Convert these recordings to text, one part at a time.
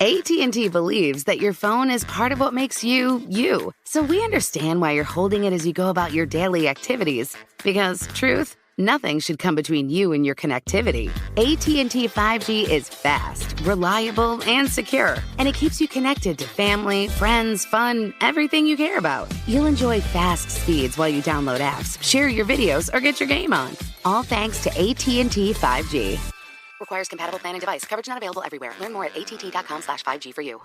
AT&T believes that your phone is part of what makes you, you. So we understand why you're holding it as you go about your daily activities. Because, truth, nothing should come between you and your connectivity. AT&T 5G is fast, reliable, and secure. And it keeps you connected to family, friends, fun, everything you care about. You'll enjoy fast speeds while you download apps, share your videos, or get your game on. All thanks to AT&T 5G. Requires compatible plan and device. Coverage not available everywhere. Learn more at att.com/5G for you.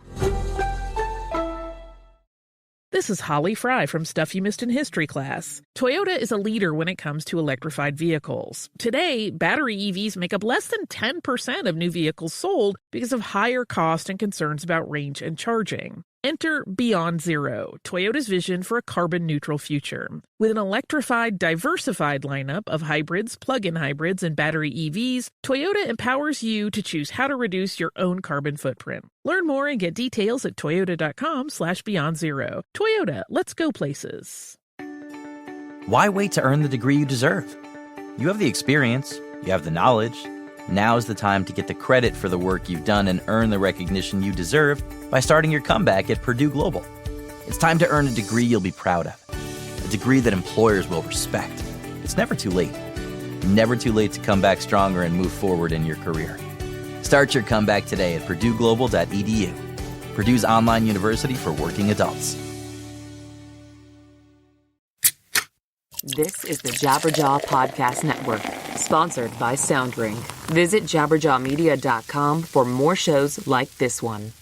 This is Holly Fry from Stuff You Missed in History class. Toyota is a leader when it comes to electrified vehicles. Today, battery EVs make up less than 10% of new vehicles sold because of higher cost and concerns about range and charging. Enter Beyond Zero, Toyota's vision for a carbon-neutral future. With an electrified, diversified lineup of hybrids, plug-in hybrids, and battery EVs, Toyota empowers you to choose how to reduce your own carbon footprint. Learn more and get details at toyota.com/beyondzero. Toyota, let's go places. Why wait to earn the degree you deserve? You have the experience, you have the knowledge. Now is the time to get the credit for the work you've done and earn the recognition you deserve by starting your comeback at Purdue Global. It's time to earn a degree you'll be proud of, a degree that employers will respect. It's never too late. Never too late to come back stronger and move forward in your career. Start your comeback today at purdueglobal.edu, Purdue's online university for working adults. This is the Jabberjaw Podcast Network, sponsored by SoundRing. Visit jabberjawmedia.com for more shows like this one.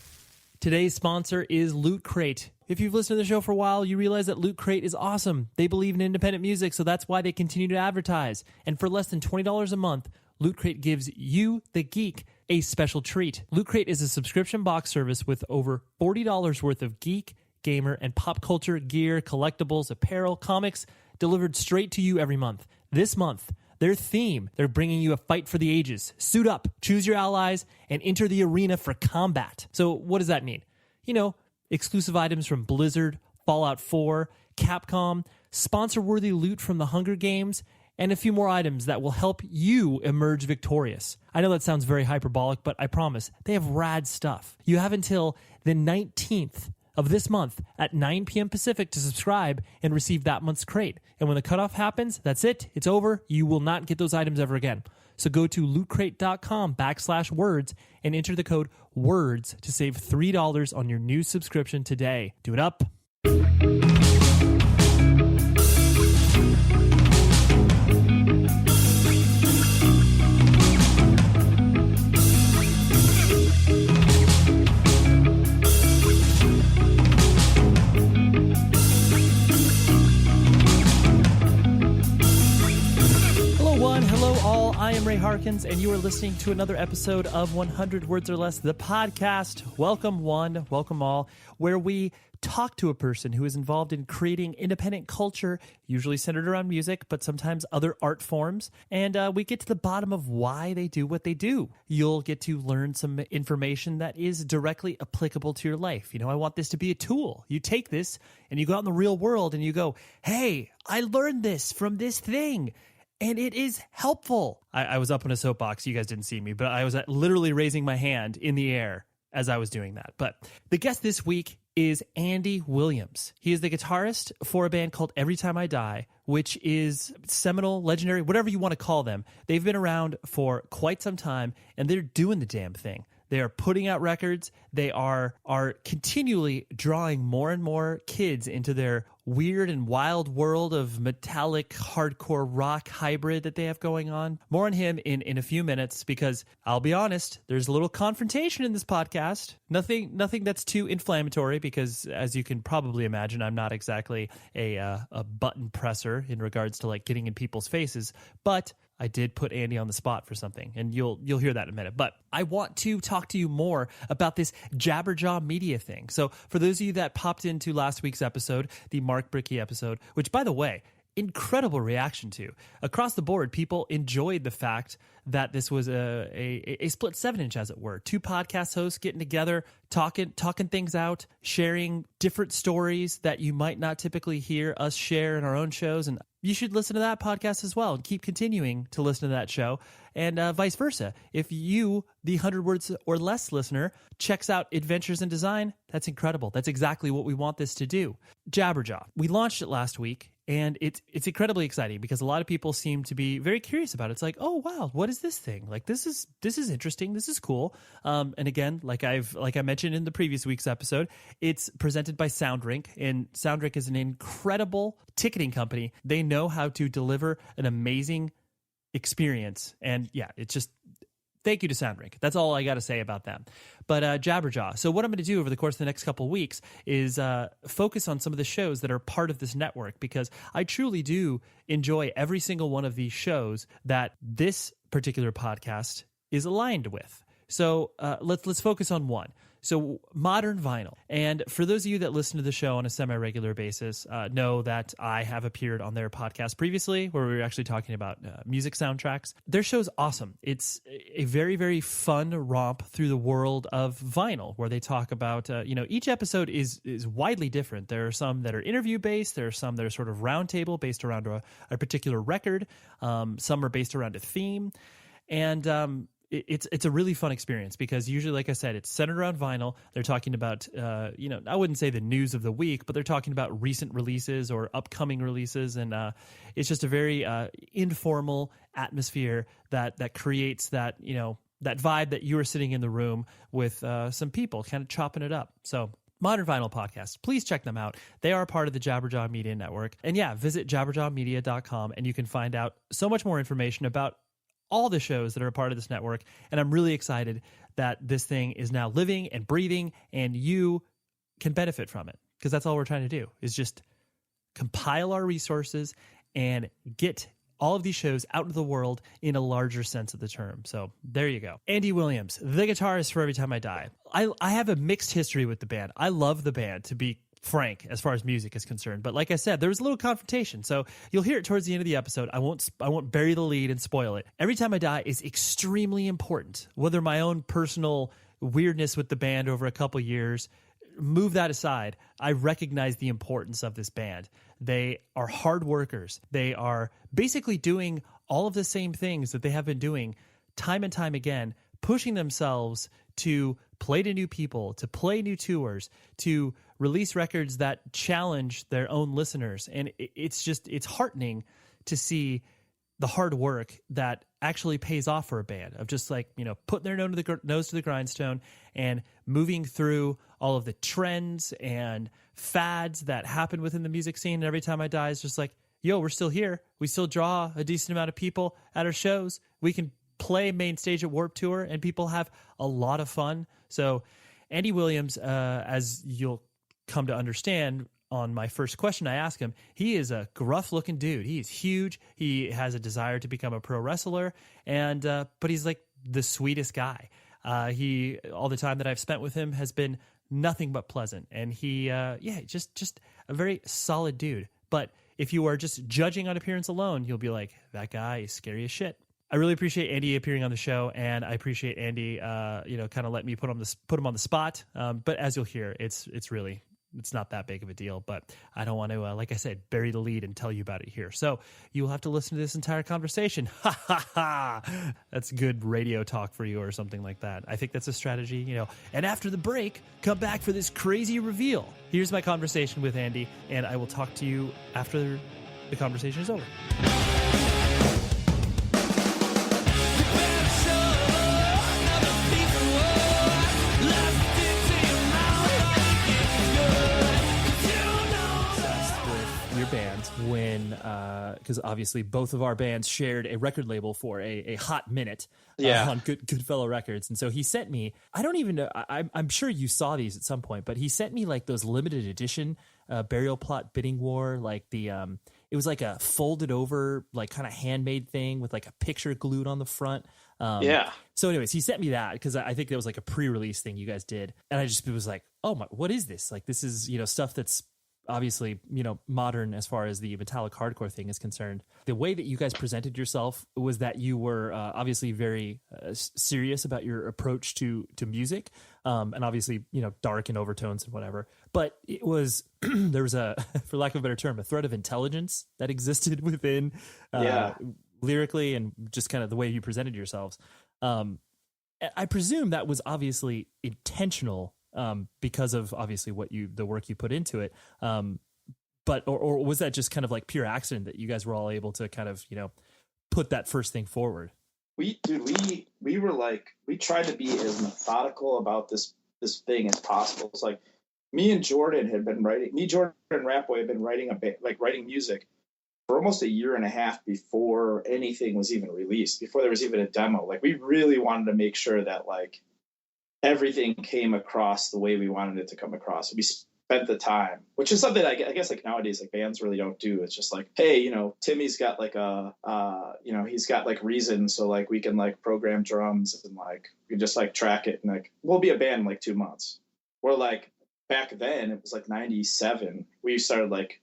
Today's sponsor is Loot Crate. If you've listened to the show for a while, you realize that Loot Crate is awesome. They believe in independent music, so that's why they continue to advertise. And for less than $20 a month, Loot Crate gives you, the geek, a special treat. Loot Crate is a subscription box service with over $40 worth of geek, gamer, and pop culture gear, collectibles, apparel, comics, delivered straight to you every month. This month, their theme, they're bringing you a fight for the ages. Suit up, choose your allies, and enter the arena for combat. So what does that mean? You know, exclusive items from Blizzard, Fallout 4, Capcom, sponsor-worthy loot from the Hunger Games, and a few more items that will help you emerge victorious. I know that sounds very hyperbolic, but I promise, they have rad stuff. You have until the 19th of this month at 9 p.m. Pacific to subscribe and receive that month's crate. And when the cutoff happens, that's it. It's over. You will not get those items ever again. So go to lootcrate.com/words and enter the code WORDS to save $3 on your new subscription today. Do it up. I am Ray Harkins, and you are listening to another episode of 100 Words or Less, the podcast. Welcome one, welcome all, where we talk to a person who is involved in creating independent culture, usually centered around music, but sometimes other art forms, and we get to the bottom of why they do what they do. You'll get to learn some information that is directly applicable to your life. You know, I want this to be a tool. You take this, and you go out in the real world, and you go, hey, I learned this from this thing. And it is helpful. I was up on a soapbox. You guys didn't see me, but I was literally raising my hand in the air as I was doing that. But the guest this week is Andy Williams. He is the guitarist for a band called Every Time I Die, which is seminal, legendary, whatever you want to call them. They've been around for quite some time, and they're doing the damn thing. They are putting out records. They are continually drawing more and more kids into their weird and wild world of metallic hardcore rock hybrid that they have going on. More on him in a few minutes, because I'll be honest, there's a little confrontation in this podcast. Nothing that's too inflammatory, because as you can probably imagine, I'm not exactly a button presser in regards to like getting in people's faces, but I did put Andy on the spot for something, and you'll hear that in a minute. But I want to talk to you more about this Jabberjaw Media thing. So for those of you that popped into last week's episode, the Mark Brickey episode, which, by the way, incredible reaction to. Across the board, people enjoyed the fact that this was a split 7-inch, as it were. Two podcast hosts getting together, talking things out, sharing different stories that you might not typically hear us share in our own shows. And you should listen to that podcast as well and keep continuing to listen to that show, and vice versa. If you, the 100 Words or Less listener, checks out Adventures in Design, that's incredible. That's exactly what we want this to do. Jabberjaw. We launched it last week, and it's incredibly exciting because a lot of people seem to be very curious about it. It's like, oh wow, what is this thing? Like this is interesting. This is cool. And again, like I mentioned in the previous week's episode, it's presented by SoundRink, and SoundRink is an incredible ticketing company. They know how to deliver an amazing experience, and yeah, it's just thank you to SoundRink. That's all I got to say about them. But Jabberjaw. So what I'm going to do over the course of the next couple of weeks is focus on some of the shows that are part of this network, because I truly do enjoy every single one of these shows that this particular podcast is aligned with. So let's focus on one. So modern vinyl. And for those of you that listen to the show on a semi-regular basis, know that I have appeared on their podcast previously where we were actually talking about music soundtracks. Their show's awesome. It's a very, very fun romp through the world of vinyl where they talk about, each episode is widely different. There are some that are interview-based. There are some that are sort of roundtable based around a particular record. Some are based around a theme. And it's a really fun experience because usually, like I said, it's centered around vinyl. They're talking about, I wouldn't say the news of the week, but they're talking about recent releases or upcoming releases. And it's just a very informal atmosphere that creates that, that vibe that you are sitting in the room with some people kind of chopping it up. So Modern Vinyl Podcast. Please check them out. They are part of the Jabberjaw Media Network. And yeah, visit jabberjawmedia.com and you can find out so much more information about all the shows that are a part of this network. And I'm really excited that this thing is now living and breathing and you can benefit from it, because that's all we're trying to do is just compile our resources and get all of these shows out into the world in a larger sense of the term. So there you go. Andy Williams, the guitarist for Every Time I Die. I have a mixed history with the band. I love the band, to be frank, as far as music is concerned. But like I said, there was a little confrontation. So you'll hear it towards the end of the episode. I won't bury the lead and spoil it. Every Time I Die is extremely important. Whether my own personal weirdness with the band over a couple years, move that aside, I recognize the importance of this band. They are hard workers. They are basically doing all of the same things that they have been doing time and time again, pushing themselves to play to new people, to play new tours, to release records that challenge their own listeners. And it's heartening to see the hard work that actually pays off for a band, of just like, putting their nose to the grindstone and moving through all of the trends and fads that happen within the music scene. And Every Time I Die is just like, yo, we're still here. We still draw a decent amount of people at our shows. We can play main stage at Warped Tour and people have a lot of fun. So Andy Williams, as you'll come to understand on my first question I asked him, he is a gruff looking dude. He is huge. He has a desire to become a pro wrestler, and but he's like the sweetest guy. All the time that I've spent with him has been nothing but pleasant, and he just a very solid dude. But if you are just judging on appearance alone, you'll be like, that guy is scary as shit. I really appreciate Andy appearing on the show, and I appreciate Andy, kind of letting me put him on the spot. But as you'll hear, it's not that big of a deal. But I don't want to, like I said, bury the lead and tell you about it here. So you'll have to listen to this entire conversation. Ha ha ha! That's good radio talk for you, or something like that. I think that's a strategy, And after the break, come back for this crazy reveal. Here's my conversation with Andy, and I will talk to you after the conversation is over. Bands when because obviously both of our bands shared a record label for a hot minute on Goodfellow Records, and so he sent me, I don't even know, I'm sure you saw these at some point, but he sent me like those limited edition Burial Plot Bidding War, like the it was like a folded over, like kind of handmade thing with like a picture glued on the front. So anyways, he sent me that because I think there was like a pre-release thing you guys did, and I just was like, oh my, what is this? Like, this is stuff that's obviously, modern as far as the metallic hardcore thing is concerned. The way that you guys presented yourself was that you were obviously very serious about your approach to music, and obviously, dark and overtones and whatever. But it was there was a, for lack of a better term, a thread of intelligence that existed within lyrically and just kind of the way you presented yourselves. I presume that was obviously intentional. Because of obviously the work you put into it. But was that just kind of like pure accident that you guys were all able to kind of, put that first thing forward? We were like, we tried to be as methodical about this thing as possible. It's like Jordan and Rapboy had been writing music for almost a year and a half before anything was even released, before there was even a demo. Like, we really wanted to make sure that like everything came across the way we wanted it to come across. We spent the time, which is something I guess like nowadays, like bands really don't do. It's just like, hey, Timmy's got like he's got like Reason. So like we can like program drums and like, we just like track it and like, we'll be a band in like 2 months. We're like, back then it was like 97. We started like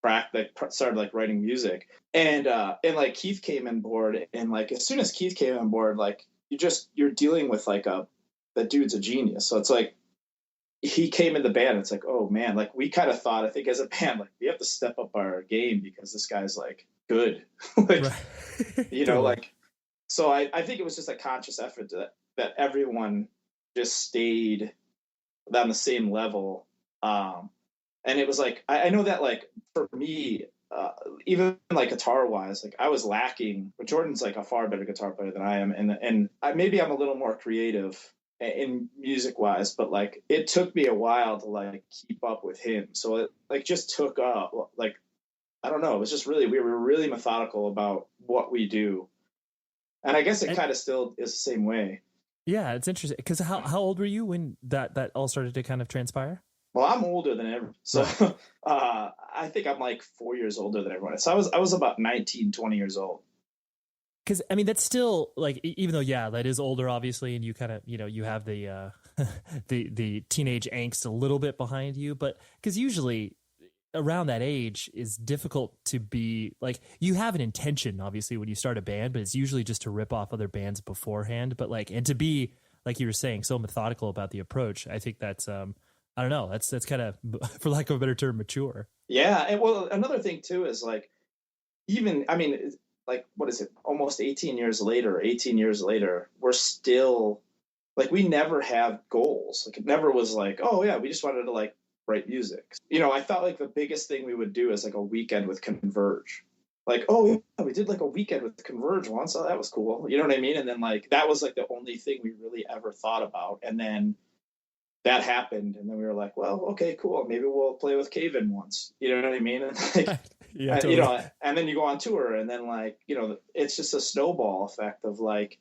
writing music and like Keith came on board. And like, as soon as Keith came on board, like you're dealing with like that dude's a genius. So it's like, he came in the band. It's like, oh man, like we kind of thought, I think as a band, like we have to step up our game because this guy's like good, like, like, so I think it was just a conscious effort that everyone just stayed on the same level. And it was like, I know that like for me, even like guitar wise, like I was lacking, but Jordan's like a far better guitar player than I am. And maybe I'm a little more creative in music wise, but like it took me a while to like keep up with him. So it like just took like, I don't know. It was just we were really methodical about what we do. And I guess it kind of still is the same way. Yeah. It's interesting. Cause how old were you when that all started to kind of transpire? Well, I'm older than everyone. So, I think I'm like 4 years older than everyone. So I was about 19, 20 years old. Because I mean, that's still like, even though, that is older, obviously, and you kind of, you have the the teenage angst a little bit behind you, but because usually around that age is difficult to be like, you have an intention, obviously, when you start a band, but it's usually just to rip off other bands beforehand. But like, and to be, like you were saying, so methodical about the approach, I think that's, I don't know, that's kind of, for lack of a better term, mature. Yeah. And well, another thing too is like, like, what is it? Almost 18 years later, we're still like, we never have goals. Like, it never was like, oh yeah, we just wanted to like write music. I thought like the biggest thing we would do is like a weekend with Converge. Like, oh yeah, we did like a weekend with Converge once. So that was cool. You know what I mean? And then like, that was like the only thing we really ever thought about. And then that happened. And then we were like, well, okay, cool. Maybe we'll play with Cave-In once. You know what I mean? And like, yeah, totally. And then you go on tour and then like, it's just a snowball effect of like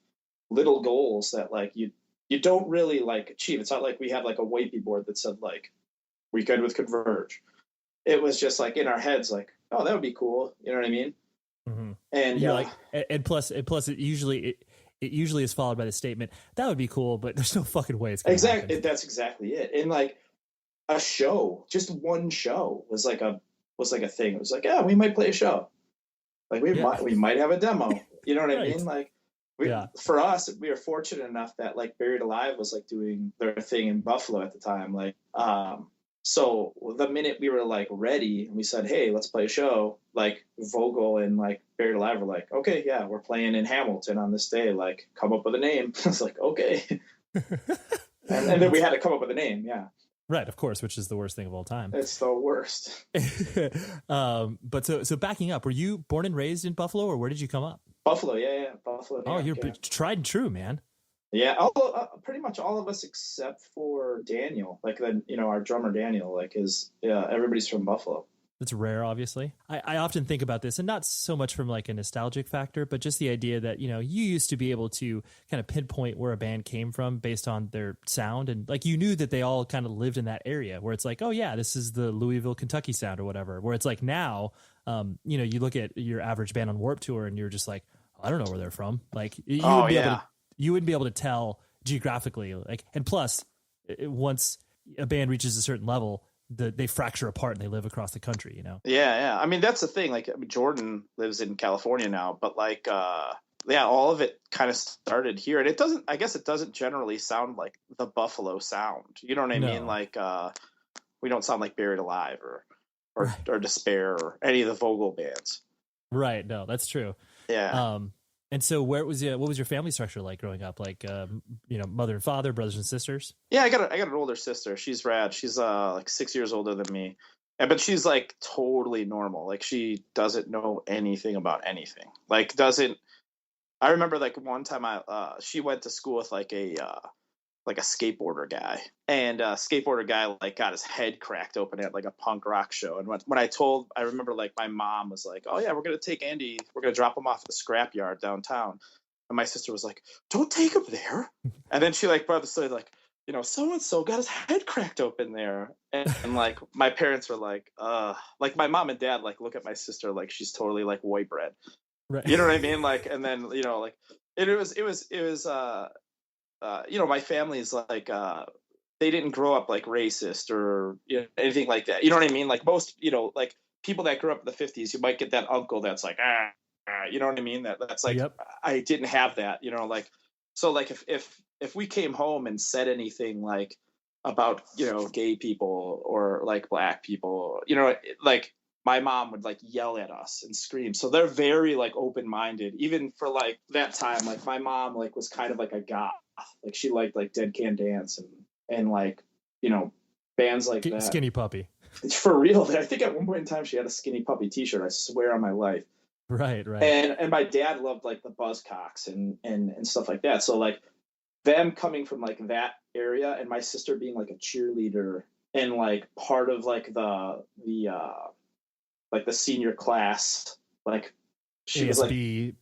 little goals that like you don't really like achieve. It's not like we had like a whiteboard that said like weekend with Converge. It was just like in our heads, like, oh, that would be cool. You know what I mean? Mm-hmm. And like, and plus it usually is followed by the statement, that would be cool, but there's no fucking way it's going to happen. That's exactly it. And like a show, just one show was like a thing. It was like, yeah, we might play a show. Like we might have a demo. You know what I mean? Like for us, we were fortunate enough that like Buried Alive was like doing their thing in Buffalo at the time. Like, so the minute we were like ready and we said, hey, let's play a show, like Vogel and like Buried Alive were like, okay, yeah, we're playing in Hamilton on this day. Like, come up with a name. I was like, okay. and then we had to come up with a name. Yeah. Right, of course, which is the worst thing of all time. It's the worst. But so backing up, were you born and raised in Buffalo, or where did you come up? Buffalo, yeah, Buffalo. Oh, you're tried and true, man. Yeah, pretty much all of us except for Daniel, like our drummer Daniel, like everybody's from Buffalo. It's rare, obviously. I often think about this, and not so much from like a nostalgic factor, but just the idea that, you used to be able to kind of pinpoint where a band came from based on their sound. And like, you knew that they all kind of lived in that area where it's like, oh yeah, this is the Louisville, Kentucky sound or whatever. Where it's like now, you look at your average band on Warped Tour and you're just like, I don't know where they're from. Like you wouldn't be able to tell geographically. Like, and plus once a band reaches a certain level, they fracture apart and they live across the country, you know? Yeah. I mean, that's the thing. Like, I mean, Jordan lives in California now, but like, yeah, all of it kind of started here, and I guess it doesn't generally sound like the Buffalo sound. You know what I mean? Like, we don't sound like Buried Alive or Despair or any of the Vogel bands. Right. No, that's true. Yeah. And so what was your family structure like growing up? Like, mother and father, brothers and sisters? Yeah, I got an older sister. She's rad. She's like 6 years older than me. But she's like totally normal. Like, she doesn't know anything about anything. Like, I remember like one time she went to school with like a skateboarder guy, and skateboarder guy like got his head cracked open at like a punk rock show. And I remember like my mom was like, "Oh yeah, we're gonna take Andy. We're gonna drop him off at the scrapyard downtown." And my sister was like, "Don't take him there." And then she like brought the story like, so and so got his head cracked open there, and like my parents were like like my mom and dad like look at my sister like she's totally like white bread. Right. You know what I mean? Like, and then, like it was my family's like, they didn't grow up like racist or anything like that. You know what I mean? Like most, like people that grew up in the 50s, you might get that uncle that's like, you know what I mean? That's like, yep. I didn't have that, like, so like if we came home and said anything like about, gay people or like black people, like, my mom would like yell at us and scream. So they're very like open-minded, even for like that time. Like my mom like was kind of like a goth. Like she liked like Dead Can Dance and like, bands like that. Skinny Puppy. For real. I think at one point in time she had a Skinny Puppy t-shirt. I swear on my life. Right. And my dad loved like the Buzzcocks and stuff like that. So like them coming from like that area and my sister being like a cheerleader and like part of like the like the senior class, like she was like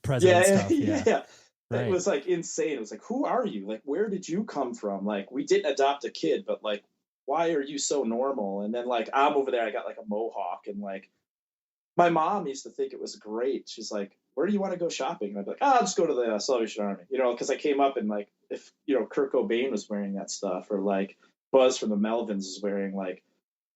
president stuff. Yeah. Right. It was like insane. It was like, who are you? Like, where did you come from? Like, we didn't adopt a kid, but like, why are you so normal? And then like, I'm over there, I got like a mohawk, and like, my mom used to think it was great. She's like, where do you want to go shopping? And I'd be like, I'll just go to the Salvation Army, because I came up and like, if Kurt Cobain was wearing that stuff, or like Buzz from the Melvins was wearing, like,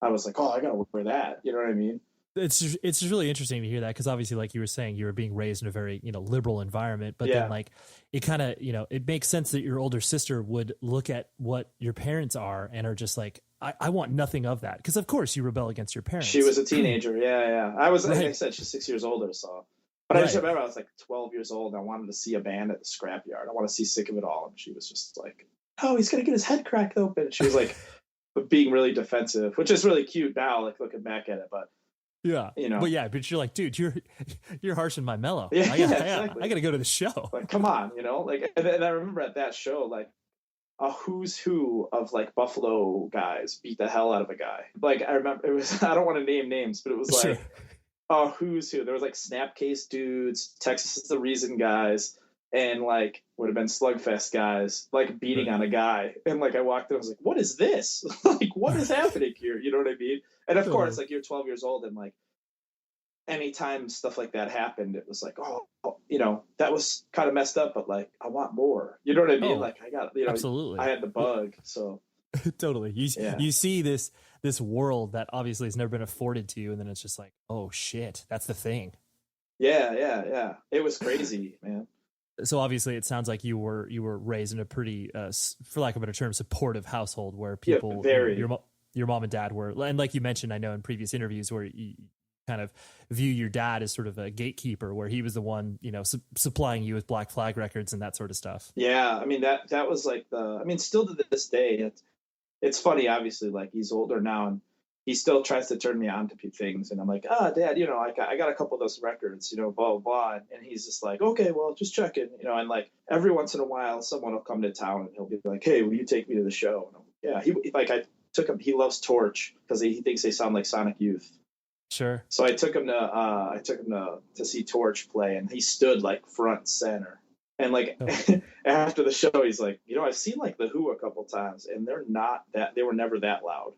I was like, oh, I gotta wear that. You know what I mean? It's just really interesting to hear that, because obviously, like you were saying, you were being raised in a very liberal environment, but then like it kind of it makes sense that your older sister would look at what your parents are and are just like, I want nothing of that, because of course you rebel against your parents. She was a teenager. Yeah. I was right. Like I said, she's 6 years older, so. But I just remember I was like 12 years old and I wanted to see a band at the scrapyard. I want to see Sick of It All, and she was just like, "Oh, he's gonna get his head cracked open." And she was like being really defensive, which is really cute now, like looking back at it, but. Yeah, but you're like, dude, you're harsh and my mellow. Yeah, exactly. I gotta go to the show. Like, come on, like, and I remember at that show, like, a who's who of like Buffalo guys beat the hell out of a guy. Like, I remember it was, I don't want to name names, but it was like, a who's who. There was like Snapcase dudes, Texas is the Reason guys, and like would have been Slugfest guys, like beating on a guy. And like I walked in, I was like, what is this? Like, what is happening here? You know what I mean? And of course, like, you're 12 years old, and like anytime stuff like that happened, it was like, oh, that was kind of messed up, but like, I want more. You know what I mean? Like, I got, absolutely. I had the bug. So totally. You see this world that obviously has never been afforded to you, and then it's just like, oh shit, that's the thing. Yeah. It was crazy, man. So obviously, it sounds like you were raised in a pretty, for lack of a better term, supportive household where people, your mom and dad were, and like you mentioned, I know in previous interviews, where you kind of view your dad as sort of a gatekeeper, where he was the one, supplying you with Black Flag records and that sort of stuff. Yeah, I mean that was like still to this day, it's funny. Obviously, like, he's older now, and he still tries to turn me on to things, and I'm like, Dad, I got a couple of those records, blah blah blah, and he's just like, okay, well, just check it, and like every once in a while, someone will come to town and he'll be like, hey, will you take me to the show? And I took him. He loves Torch because he thinks they sound like Sonic Youth. Sure. So I took him to see Torch play, and he stood like front and center. And like after the show, he's like, I've seen like the Who a couple times, and they were never that loud.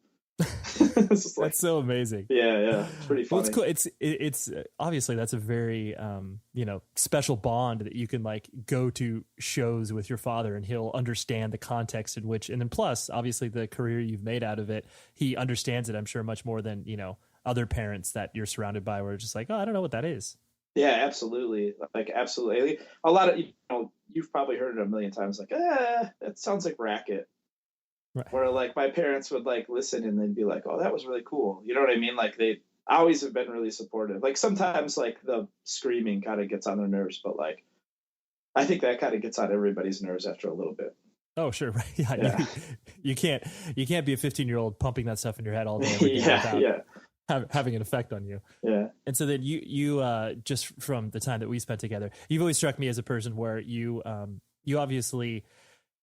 It's just like, That's so amazing. yeah, it's pretty funny. Well, it's cool. It's obviously that's a very special bond that you can like go to shows with your father and he'll understand the context in which, and then plus obviously the career you've made out of it, he understands it, I'm sure, much more than other parents that you're surrounded by where it's just like, oh, I don't know what that is. Yeah, absolutely. Like, absolutely. A lot of, you've probably heard it a million times, like, that sounds like racket. Right. Where like my parents would like listen and then be like, oh, that was really cool. You know what I mean? Like, they always have been really supportive. Like, sometimes like the screaming kind of gets on their nerves, but like, I think that kind of gets on everybody's nerves after a little bit. Oh, sure. Right. Yeah. You can't be a 15-year-old pumping that stuff in your head all day every day without having an effect on you. Yeah. And so then you just from the time that we spent together, you've always struck me as a person where you obviously,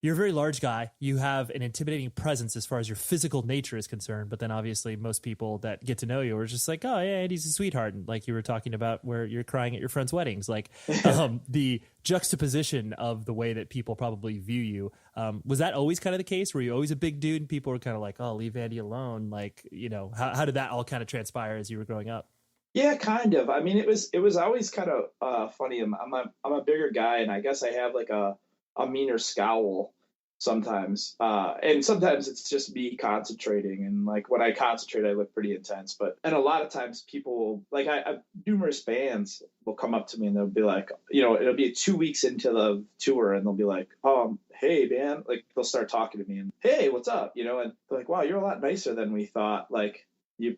you're a very large guy. You have an intimidating presence as far as your physical nature is concerned. But then obviously most people that get to know you are just like, oh, yeah, Andy's a sweetheart. And like you were talking about where you're crying at your friends' weddings, like the juxtaposition of the way that people probably view you. Was that always kind of the case? Were you always a big dude and people were kind of like, oh, leave Andy alone? Like, how did that all kind of transpire as you were growing up? Yeah, kind of. I mean, it was always kind of funny. I'm a bigger guy, and I guess I have like a meaner scowl sometimes, and sometimes it's just me concentrating, and like when I concentrate I look pretty intense, and a lot of times people like numerous bands will come up to me and they'll be like, it'll be 2 weeks into the tour and they'll be like, hey man, like they'll start talking to me and, hey, what's up, and they're like, wow, you're a lot nicer than we thought, like you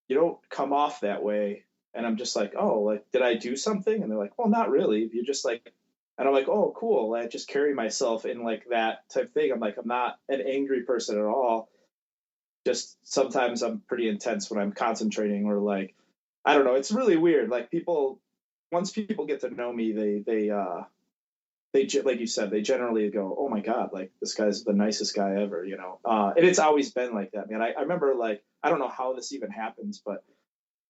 don't come off that way. And I'm just like, oh, like, did I do something? And they're like, well, not really, you're just like. And I'm like, oh, cool. I just carry myself in like that type of thing. I'm like, I'm not an angry person at all. Just sometimes I'm pretty intense when I'm concentrating, or like, I don't know. It's really weird. Like once people get to know me, they like you said, they generally go, oh my God, like this guy's the nicest guy ever, and it's always been like that, man. I remember, like, I don't know how this even happens, but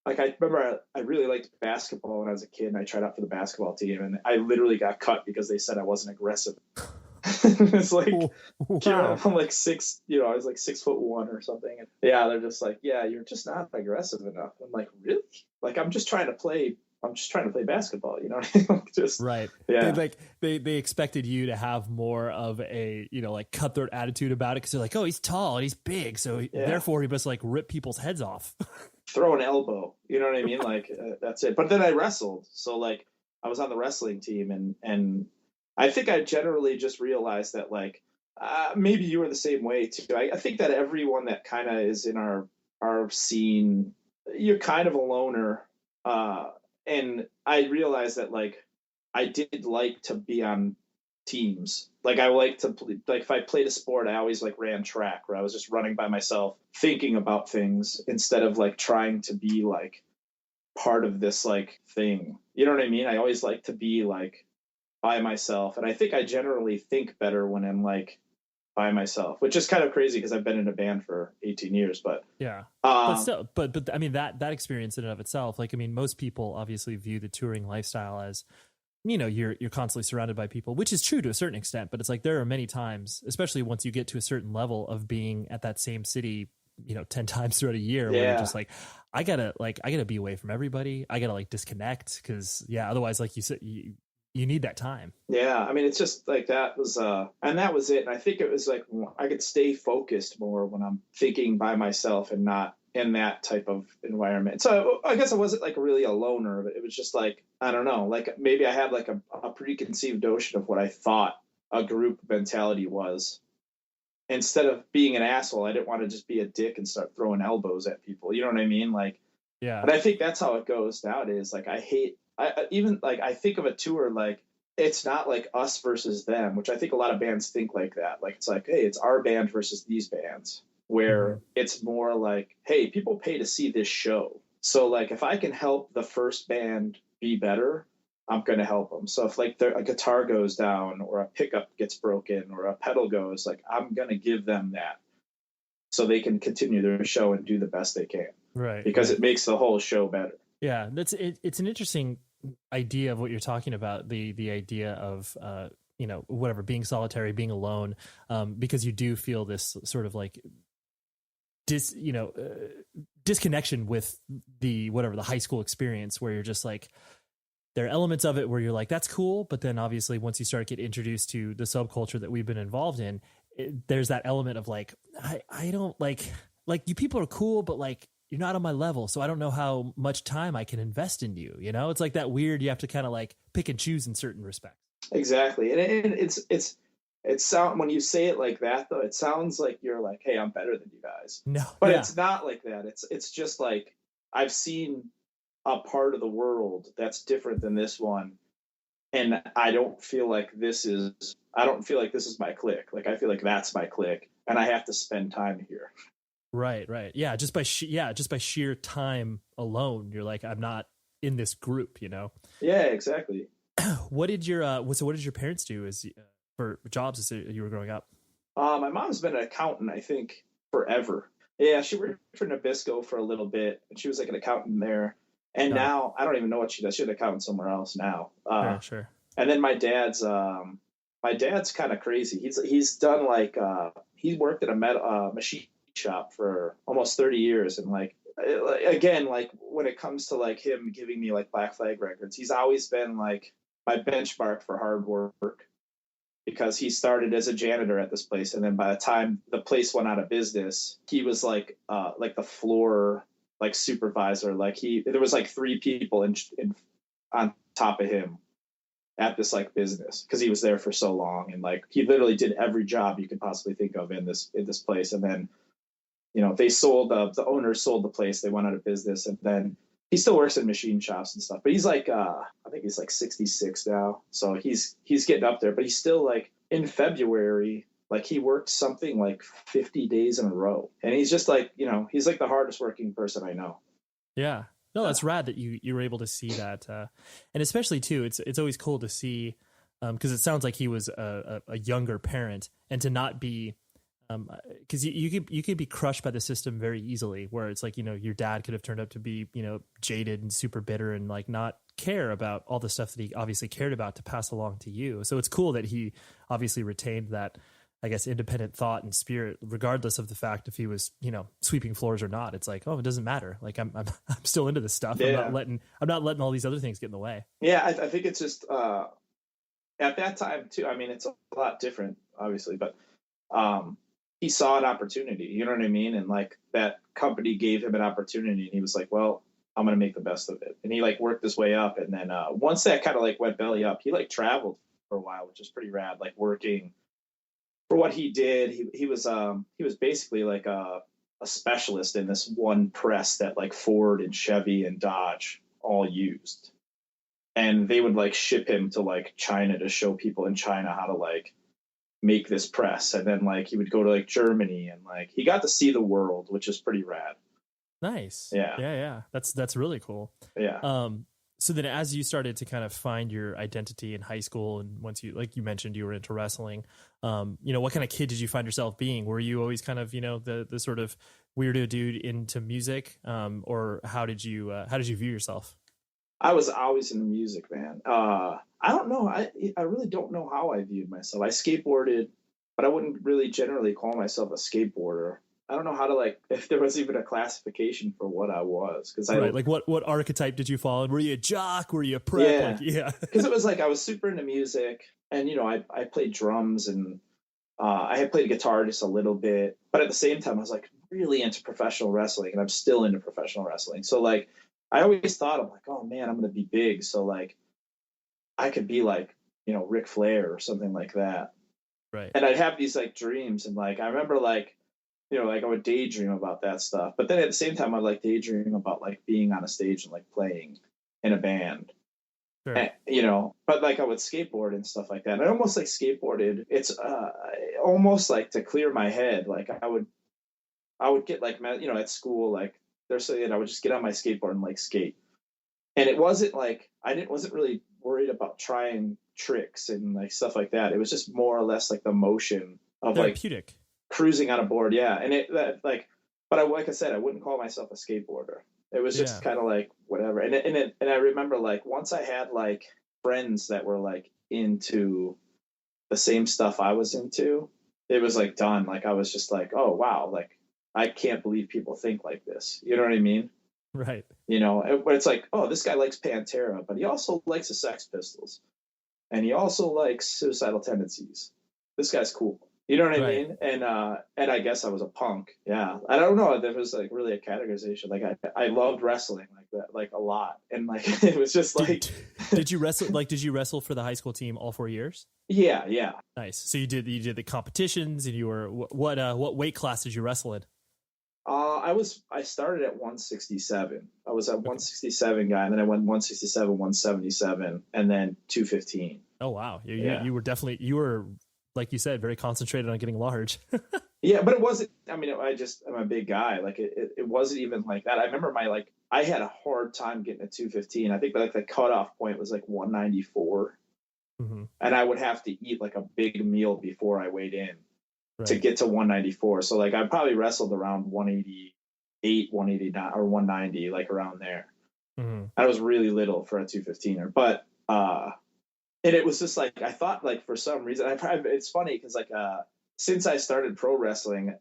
like, I remember I really liked basketball when I was a kid, and I tried out for the basketball team, and I literally got cut because they said I wasn't aggressive. It's like, wow. I'm like I was like 6'1" or something. And yeah, they're just like, yeah, you're just not aggressive enough. I'm like, really? Like, I'm just trying to play basketball, just right. Yeah. They expected you to have more of a, like cutthroat attitude about it. 'Cause they're like, oh, he's tall and he's big. So therefore he must like rip people's heads off. Throw an elbow, you know what I mean? Like, that's it. But then I wrestled. So like I was on the wrestling team, and I think I generally just realized that, like, maybe you were the same way too. I think that everyone that kind of is in our scene, you're kind of a loner. And I realized that, like, I did like to be on teams. Like, I like to like, if I played a sport, I always like ran track, where I was just running by myself, thinking about things instead of like trying to be like part of this like thing. You know what I mean? I always like to be like by myself. And I think I generally think better when I'm like by myself, which is kind of crazy because I've been in a band for 18 years, but yeah. But still, but I mean, that experience in and of itself, like, I mean, most people obviously view the touring lifestyle as, you're constantly surrounded by people, which is true to a certain extent, but it's like there are many times, especially once you get to a certain level of being at that same city, 10 times throughout a year, where you're just like, I gotta be away from everybody. I gotta like disconnect. 'Cause otherwise, like you said, you need that time. Yeah. I mean, it's just like, that was, and that was it. And I think it was like, I could stay focused more when I'm thinking by myself and not in that type of environment. So I guess I wasn't like really a loner, but it was just like, I don't know, like maybe I had like a preconceived notion of what I thought a group mentality was. Instead of being an asshole, I didn't want to just be a dick and start throwing elbows at people. You know what I mean? Like, yeah. But I think that's how it goes nowadays. Like, I think of a tour like, it's not like us versus them, which I think a lot of bands think like that. Like, it's like, hey, it's our band versus these bands, where it's more like, hey, people pay to see this show. So like, if I can help the first band be better, I'm going to help them. So if like a guitar goes down, or a pickup gets broken, or a pedal goes, like, I'm going to give them that so they can continue their show and do the best they can. Right. Because it makes the whole show better. Yeah. It's an interesting idea of what you're talking about. The idea of, whatever, being solitary, being alone, because you do feel this sort of like disconnection with the high school experience, where you're just like, there are elements of it where you're like, that's cool. But then obviously once you start to get introduced to the subculture that we've been involved in, there's that element of like, I don't like you people are cool, but like, you're not on my level. So I don't know how much time I can invest in you. You know, it's like that weird, you have to kind of like pick and choose in certain respects. Exactly. And it sound, when you say it like that though, it sounds like you're like, hey, I'm better than you guys. No, but yeah. It's not like that. It's just like, I've seen a part of the world that's different than this one. And I don't feel like this is my clique. Like, I feel like that's my clique and I have to spend time here. Right. Yeah. Just by sheer time alone, you're like, I'm not in this group, you know? Yeah, exactly. What did your parents do for jobs as you were growing up? My mom's been an accountant, I think, forever. Yeah, she worked for Nabisco for a little bit, and she was like an accountant there. And now I don't even know what she does. She's an accountant somewhere else now. Sure. And then my dad's kind of crazy. He's done like he worked at a machine shop for almost 30 years, and like again, like when it comes to like him giving me like Black Flag records, he's always been like my benchmark for hard work, because he started as a janitor at this place, and then by the time the place went out of business, he was like the floor like supervisor. Like there was like 3 people in on top of him at this like business, because he was there for so long, and like he literally did every job you could possibly think of in this place. And then, you know, they sold the owners sold the place, they went out of business, and then he still works in machine shops and stuff. But he's like I think he's like 66 now, so he's getting up there. But he's still like, in February, like he worked something like 50 days in a row, and he's just like, you know, he's like the hardest working person I know. Yeah. No, that's rad that you were able to see that, and especially too, it's always cool to see, because it sounds like he was a younger parent, and to not be, because you could be crushed by the system very easily, where it's like, you know, your dad could have turned out to be, you know, jaded and super bitter and like not care about all the stuff that he obviously cared about to pass along to you. So it's cool that he obviously retained that, I guess, independent thought and spirit, regardless of the fact if he was, you know, sweeping floors or not. It's like, oh, it doesn't matter. Like I'm still into this stuff. Yeah. I'm not letting all these other things get in the way. Yeah, I think it's just at that time too. I mean, it's a lot different, obviously, but he saw an opportunity. You know what I mean? And like that company gave him an opportunity, and he was like, well, I'm going to make the best of it. And he like worked his way up. And then once that kind of like went belly up, he like traveled for a while, which is pretty rad. Like working for what he did, he was basically like a specialist in this one press that like Ford and Chevy and Dodge all used. And they would like ship him to like China to show people in China how to like make this press. And then like he would go to like Germany, and like he got to see the world, which is pretty rad. Nice. Yeah. Yeah. That's really cool. Yeah. So then as you started to kind of find your identity in high school, and once you, like you mentioned, you were into wrestling, you know, what kind of kid did you find yourself being? Were you always kind of, you know, the sort of weirdo dude into music? Or how did you view yourself? I was always into music, man. I don't know. I really don't know how I viewed myself. I skateboarded, but I wouldn't really generally call myself a skateboarder. I don't know how to like, if there was even a classification for what I was. Cause like what archetype did you fall in? Were you a jock? Were you a prep? Yeah. Cause it was like, I was super into music, and, you know, I played drums, and I had played guitar just a little bit, but at the same time I was like really into professional wrestling, and I'm still into professional wrestling. So like, I always thought, I'm like, oh man, I'm going to be big. So like I could be like, you know, Ric Flair or something like that. Right. And I'd have these like dreams, and like, I remember like, you know, like I would daydream about that stuff. But then at the same time, I'd like daydream about like being on a stage and like playing in a band. Sure. And, you know, but like I would skateboard and stuff like that. And I almost like skateboarded. It's almost like to clear my head. Like I would get like, you know, at school, like they're saying I would just get on my skateboard and like skate. And it wasn't like, wasn't really worried about trying tricks and like stuff like that. It was just more or less like the motion of therapeutic. Like cruising on a board. Yeah. And like I said, I wouldn't call myself a skateboarder. It was just kind of like whatever. And I remember like once I had like friends that were like into the same stuff I was into, it was like done. Like I was just like, oh wow, like I can't believe people think like this. You know what I mean? Right. But it's like, oh, this guy likes Pantera, but he also likes the Sex Pistols, and he also likes Suicidal Tendencies. This guy's cool. You know what I mean? And I guess I was a punk. Yeah. I don't know if there was like really a categorization. Like I loved wrestling like that, like a lot. And like, it was just like, did you wrestle for the high school team all 4 years? Yeah. Yeah. Nice. So you did the competitions, and you were, what weight class did you wrestle in? I started at 167. I was at 167 guy, and then I went 167, 177, and then 215. Oh, wow. You were like you said, very concentrated on getting large. Yeah, but it wasn't, I'm a big guy. Like it wasn't even like that. I remember I had a hard time getting to 215. I think like the cutoff point was like 194. Mm-hmm. And I would have to eat like a big meal before I weighed in to get to 194. So like I probably wrestled around 188, 189 or 190, like around there. Mm-hmm. I was really little for a 215er, but, and it was just like, I thought like for some reason, it's funny because like since I started pro wrestling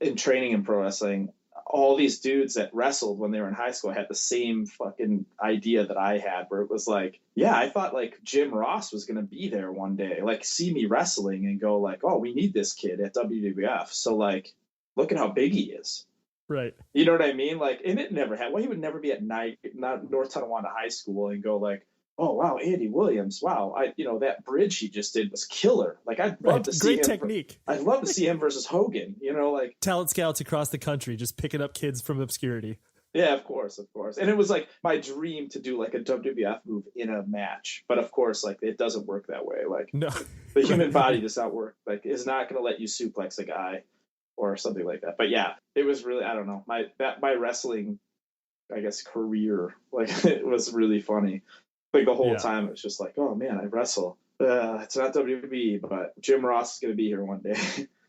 and training in pro wrestling, all these dudes that wrestled when they were in high school had the same fucking idea that I had, where it was like, yeah, I thought like Jim Ross was going to be there one day, like see me wrestling and go like, oh, we need this kid at WWF. So like, look at how big he is. Right. You know what I mean? Like, and it never happened. Well, he would never be at North Tonawanda High School and go like, oh wow, Andy Williams, wow, that bridge he just did was killer. Like I'd love to see great him. Technique. I'd love to see him versus Hogan. Like talent scouts across the country just picking up kids from obscurity. Yeah, of course. And it was like my dream to do like a WWF move in a match, but of course, like it doesn't work that way. Like no, the human body does not work. Like is not going to let you suplex a guy or something like that. But yeah, it was really, I don't know, my wrestling, I guess, career, like it was really funny. Like the whole time it was just like, oh man, I wrestle. It's not WWE, but Jim Ross is going to be here one day.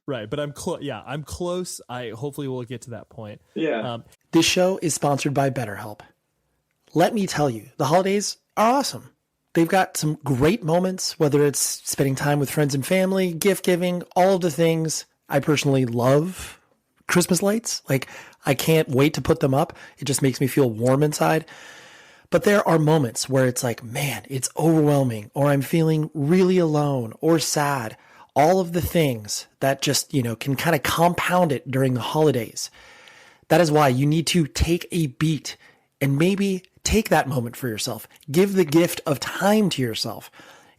Right, but I'm close. Yeah, I'm close. Hopefully we'll get to that point. Yeah. This show is sponsored by BetterHelp. Let me tell you, the holidays are awesome. They've got some great moments, whether it's spending time with friends and family, gift giving, all of the things. I personally love Christmas lights. Like I can't wait to put them up. It just makes me feel warm inside. But there are moments where it's like, man, it's overwhelming, or I'm feeling really alone or sad. All of the things that just, can kind of compound it during the holidays. That is why you need to take a beat and maybe take that moment for yourself. Give the gift of time to yourself.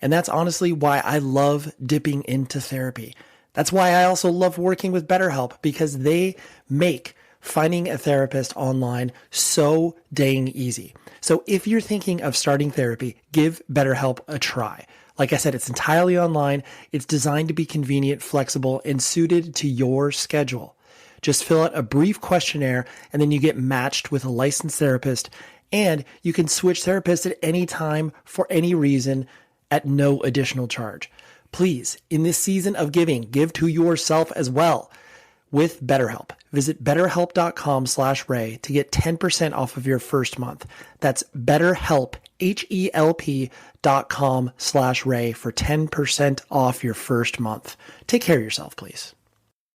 And that's honestly why I love dipping into therapy. That's why I also love working with BetterHelp, because they make finding a therapist online so dang easy. So if you're thinking of starting therapy, give BetterHelp a try. Like I said, it's entirely online. It's designed to be convenient, flexible, and suited to your schedule. Just fill out a brief questionnaire, and then you get matched with a licensed therapist, and you can switch therapists at any time for any reason at no additional charge. Please, in this season of giving, give to yourself as well with BetterHelp. Visit betterhelp.com/Ray to get 10% off of your first month. That's BetterHelp, HELP.com/Ray for 10% off your first month. Take care of yourself, please.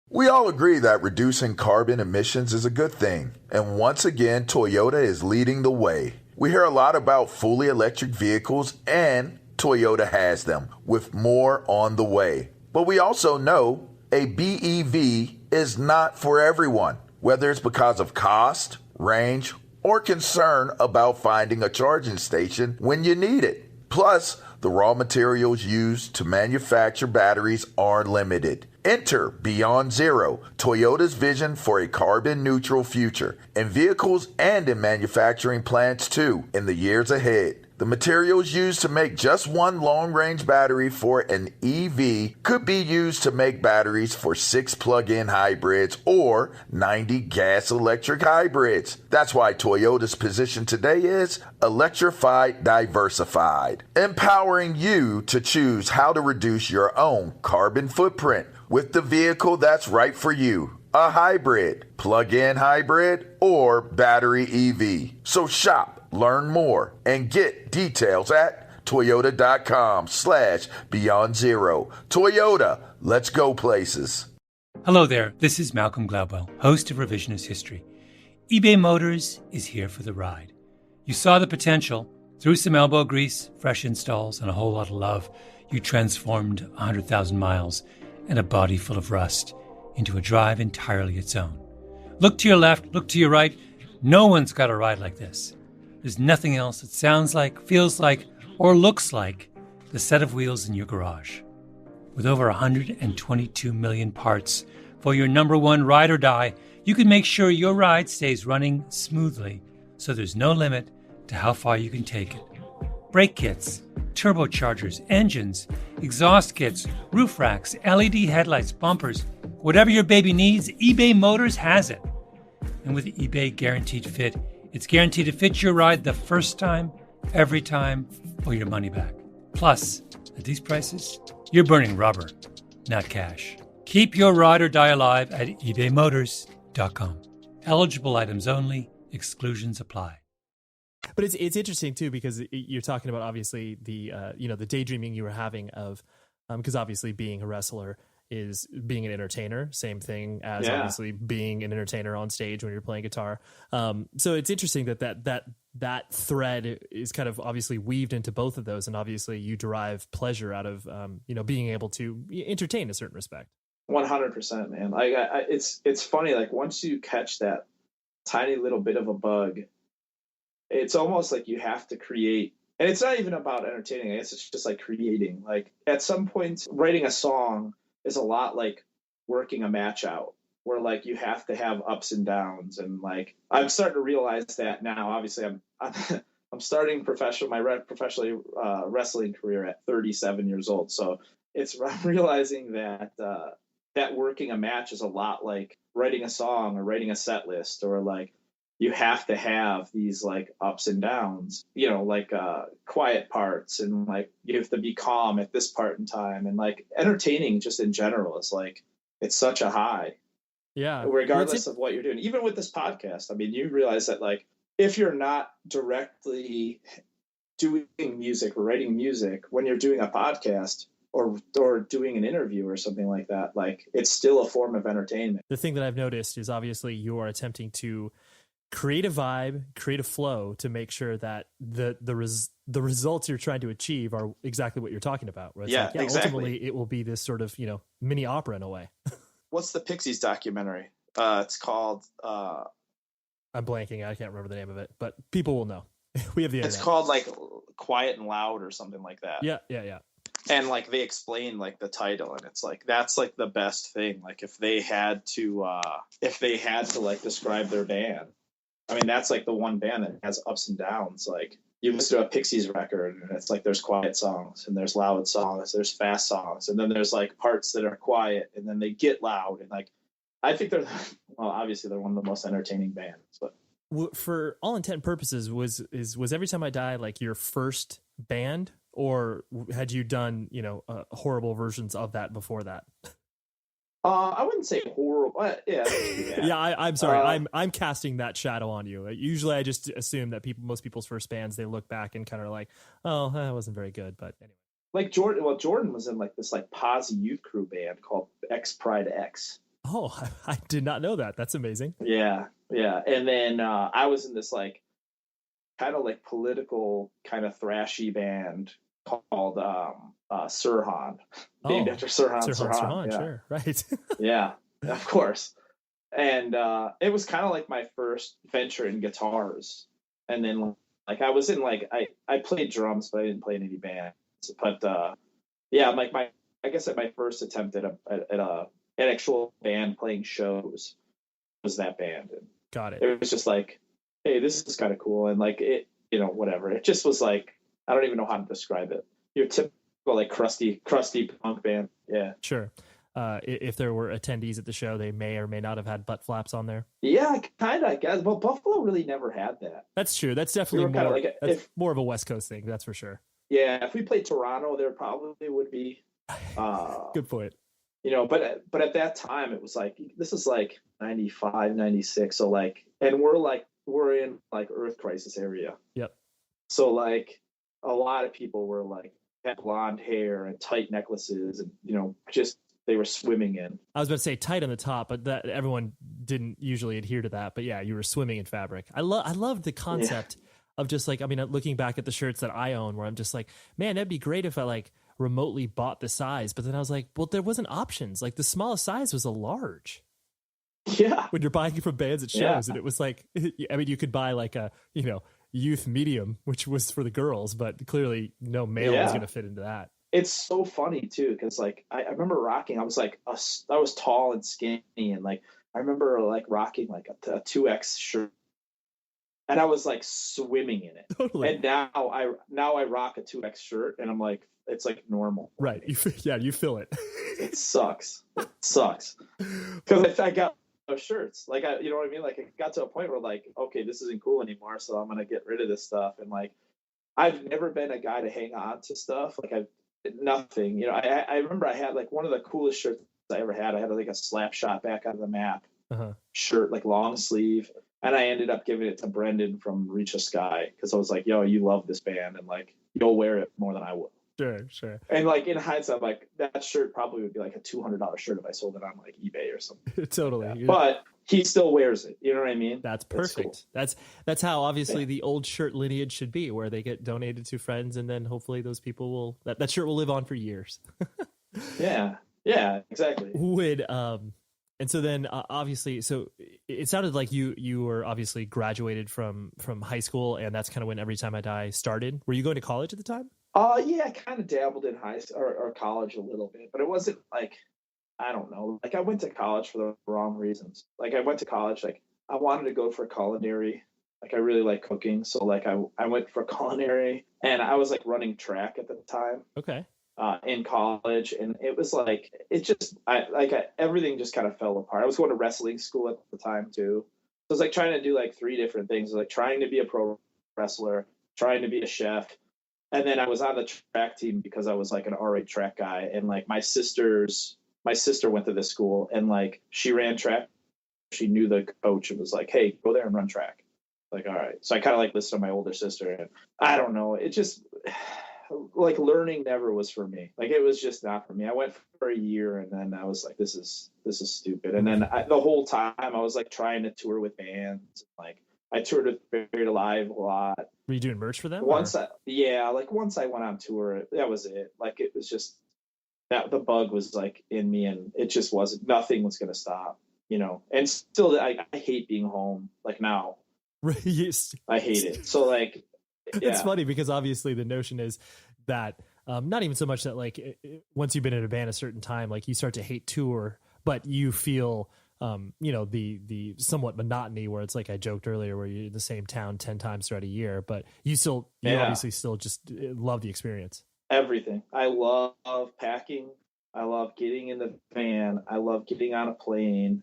We all agree that reducing carbon emissions is a good thing. And once again, Toyota is leading the way. We hear a lot about fully electric vehicles, and Toyota has them, with more on the way. But we also know a BEV is not for everyone, whether it's because of cost, range, or concern about finding a charging station when you need it. Plus, the raw materials used to manufacture batteries are limited. Enter Beyond Zero, Toyota's vision for a carbon-neutral future, in vehicles and in manufacturing plants too, in the years ahead. The materials used to make just one long-range battery for an EV could be used to make batteries for 6 plug-in hybrids or 90 gas-electric hybrids. That's why Toyota's position today is electrified, diversified, empowering you to choose how to reduce your own carbon footprint with the vehicle that's right for you. A hybrid, plug-in hybrid, or battery EV. So shop, learn more, and get details at toyota.com/beyond zero. Toyota, let's go places. Hello there, this is Malcolm Gladwell, host of Revisionist History. eBay Motors is here for the ride. You saw the potential. Through some elbow grease, fresh installs, and a whole lot of love, you transformed 100,000 miles and a body full of rust into a drive entirely its own. Look to your left, look to your right. No one's got a ride like this. There's nothing else that sounds like, feels like, or looks like the set of wheels in your garage. With over 122 million parts for your number one ride or die, you can make sure your ride stays running smoothly, so there's no limit to how far you can take it. Brake kits, turbochargers, engines, exhaust kits, roof racks, LED headlights, bumpers, whatever your baby needs, eBay Motors has it. And with eBay Guaranteed Fit, it's guaranteed to fit your ride the first time, every time, or your money back. Plus, at these prices, you're burning rubber, not cash. Keep your ride or die alive at ebaymotors.com. Eligible items only. Exclusions apply. But it's interesting too, because you're talking about obviously the the daydreaming you were having of because obviously being a wrestler is being an entertainer, same thing as obviously being an entertainer on stage when you're playing guitar. So it's interesting that thread is kind of obviously weaved into both of those, and obviously you derive pleasure out of being able to entertain in a certain respect. 100%, man. Like it's funny. Like once you catch that tiny little bit of a bug, it's almost like you have to create. And it's not even about entertaining. It's just like creating. Like at some point, writing a song is a lot like working a match out, where like you have to have ups and downs. And like I'm starting to realize that now. Obviously, I'm starting my professionally wrestling career at 37 years old. So I'm realizing that that working a match is a lot like writing a song or writing a set list, or like you have to have these like ups and downs, like quiet parts, and like you have to be calm at this part in time. And like entertaining just in general is like, it's such a high. Yeah. Regardless of what you're doing, even with this podcast, I mean, you realize that like, if you're not directly doing music or writing music, when you're doing a podcast or doing an interview or something like that, like it's still a form of entertainment. The thing that I've noticed is obviously you are attempting to create a vibe, create a flow to make sure that the results you're trying to achieve are exactly what you're talking about. Where it's exactly. Ultimately, it will be this sort of mini opera in a way. What's the Pixies documentary? It's called. I'm blanking. I can't remember the name of it, but people will know. We have the internet. It's called like Quiet and Loud or something like that. Yeah. And like they explain like the title, and it's like that's like the best thing. Like if they had to like describe their band, I mean that's like the one band that has ups and downs. Like you listen to a Pixies record, and it's like there's quiet songs and there's loud songs, there's fast songs, and then there's like parts that are quiet and then they get loud. And like I think obviously they're one of the most entertaining bands. But for all intent and purposes, was Every Time I Die like your first band? Or had you done, horrible versions of that before that? I wouldn't say horrible. Yeah. Yeah, I'm sorry. I'm casting that shadow on you. Usually, I just assume that most people's first bands, they look back and kind of like, oh, that wasn't very good. But anyway, like Jordan was in like this like posse youth crew band called X Pride X. Oh, I did not know that. That's amazing. Yeah. And then I was in this like kind of like political kind of thrashy band called Sirhan, named after Sirhan. Sirhan, yeah. Sure, right. Yeah, of course. And it was kind of like my first venture in guitars. And then like I was in like I played drums, but I didn't play in any bands. But like I guess at my first attempt at an actual band playing shows was that band. And got it. It was just like, hey, this is kind of cool. And like it, whatever. It just was like, I don't even know how to describe it. Your typical like crusty punk band. Yeah. Sure. If there were attendees at the show, they may or may not have had butt flaps on there. Yeah, kind of, I guess. Well, Buffalo really never had that. That's true. That's definitely more of a West Coast thing. That's for sure. Yeah. If we played Toronto, there probably would be. Good point. But at that time it was like, this is like 95, 96. So like, and we're in like Earth Crisis area. Yep. So like a lot of people were like had blonde hair and tight necklaces, and just they were swimming in. I was about to say tight on the top, but that everyone didn't usually adhere to that. But yeah, you were swimming in fabric. I love the concept of just like, I mean, looking back at the shirts that I own, where I'm just like, man, that'd be great if I like remotely bought the size. But then I was like, well, there wasn't options. Like the smallest size was a large. Yeah. When you're buying from bands at shows, and it was like, I mean, you could buy like a, you know, youth medium, which was for the girls, but clearly no male was going to fit into that. It's so funny too, because like I remember rocking. I was like I was tall and skinny, and like I remember like rocking like a 2X shirt, and I was like swimming in it. Totally. And now I rock a 2X shirt, and I'm like, it's like normal. Right. You feel it. It sucks. Because I got those shirts. Like you know what I mean? Like it got to a point where like, okay, this isn't cool anymore, so I'm gonna get rid of this stuff. And like I've never been a guy to hang on to stuff. Like nothing. You know, I remember I had like one of the coolest shirts I ever had. I had like a slap shot back on the map shirt, like long sleeve. And I ended up giving it to Brendan from Reach a Sky because I was like, yo, you love this band and like you'll wear it more than I would. Sure. And like in hindsight, like that shirt probably would be like a $200 shirt if I sold it on like eBay or something. Totally. Like but he still wears it. You know what I mean? That's perfect. Cool. That's how obviously the old shirt lineage should be, where they get donated to friends, and then hopefully those people will that shirt will live on for years. Yeah, exactly. And so then obviously, so it sounded like you were obviously graduated from high school, and that's kind of when Every Time I Die started. Were you going to college at the time? Yeah, I kind of dabbled in high school or college a little bit, but it wasn't like, I don't know. Like I went to college for the wrong reasons. Like I went to college, like I wanted to go for culinary. Like I really like cooking. So like I went for culinary, and I was like running track at the time. Okay. In college, and it was like, everything just kind of fell apart. I was going to wrestling school at the time too. So I was like trying to do like 3 different things, like trying to be a pro wrestler, trying to be a chef. And then I was on the track team because I was like an R8 track guy. And like my sister went to this school, and like she ran track. She knew the coach and was like, hey, go there and run track. Like, all right. So I kind of like listened to my older sister, and I don't know. It just like learning never was for me. Like it was just not for me. I went for a year, and then I was like, this is stupid. And then the whole time I was like trying to tour with bands. Like I toured with Buried Alive a lot. Were you doing merch for them? Once I went on tour, that was it. Like it was just that the bug was like in me, and it just wasn't. Nothing was going to stop, you know. And still, I hate being home. Like now, yes. I hate it. So like, yeah. It's funny because obviously the notion is that not even so much that like once you've been in a band a certain time, like you start to hate tour, but you feel you know, the somewhat monotony where it's like I joked earlier where you're in the same town 10 times throughout a year, but you obviously still just love the experience. Everything. I love packing. I love getting in the van. I love getting on a plane.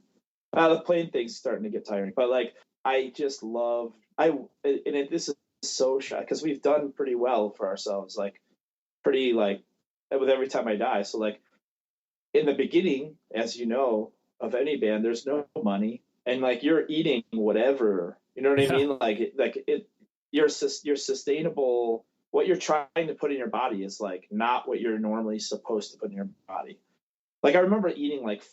The plane thing's starting to get tiring, but like I just love this is so shy because we've done pretty well for ourselves, like pretty like with Every Time I Die. So like in the beginning, as you know, of any band, there's no money, and like you're eating whatever, you know what I mean? Like you're sustainable. What you're trying to put in your body is like not what you're normally supposed to put in your body. Like I remember eating like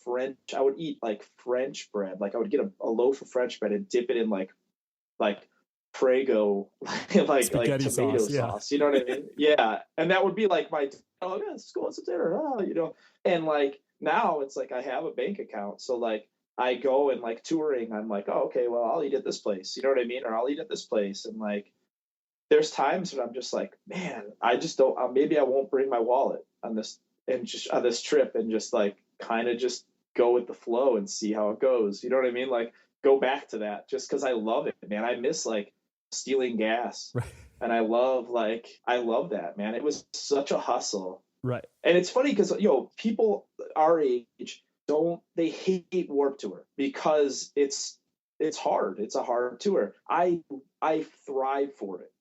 I would eat like French bread. Like I would get a loaf of French bread and dip it in like Prego, like tomato sauce. You know what I mean? Yeah. And that would be like let's go have some dinner. You know, and like now it's like I have a bank account. So like I go and like touring, I'm like, oh, okay, well, I'll eat at this place. You know what I mean? Or I'll eat at this place. And like, there's times when I'm just like, man, I just don't, maybe I won't bring my wallet on this trip, and just like kind of just go with the flow and see how it goes. You know what I mean? Like go back to that just because I love it, man. I miss like stealing gas. Right. And I love that, man. It was such a hustle. Right. And it's funny because, people our age they hate Warped Tour because it's hard. It's a hard tour. I thrive for it.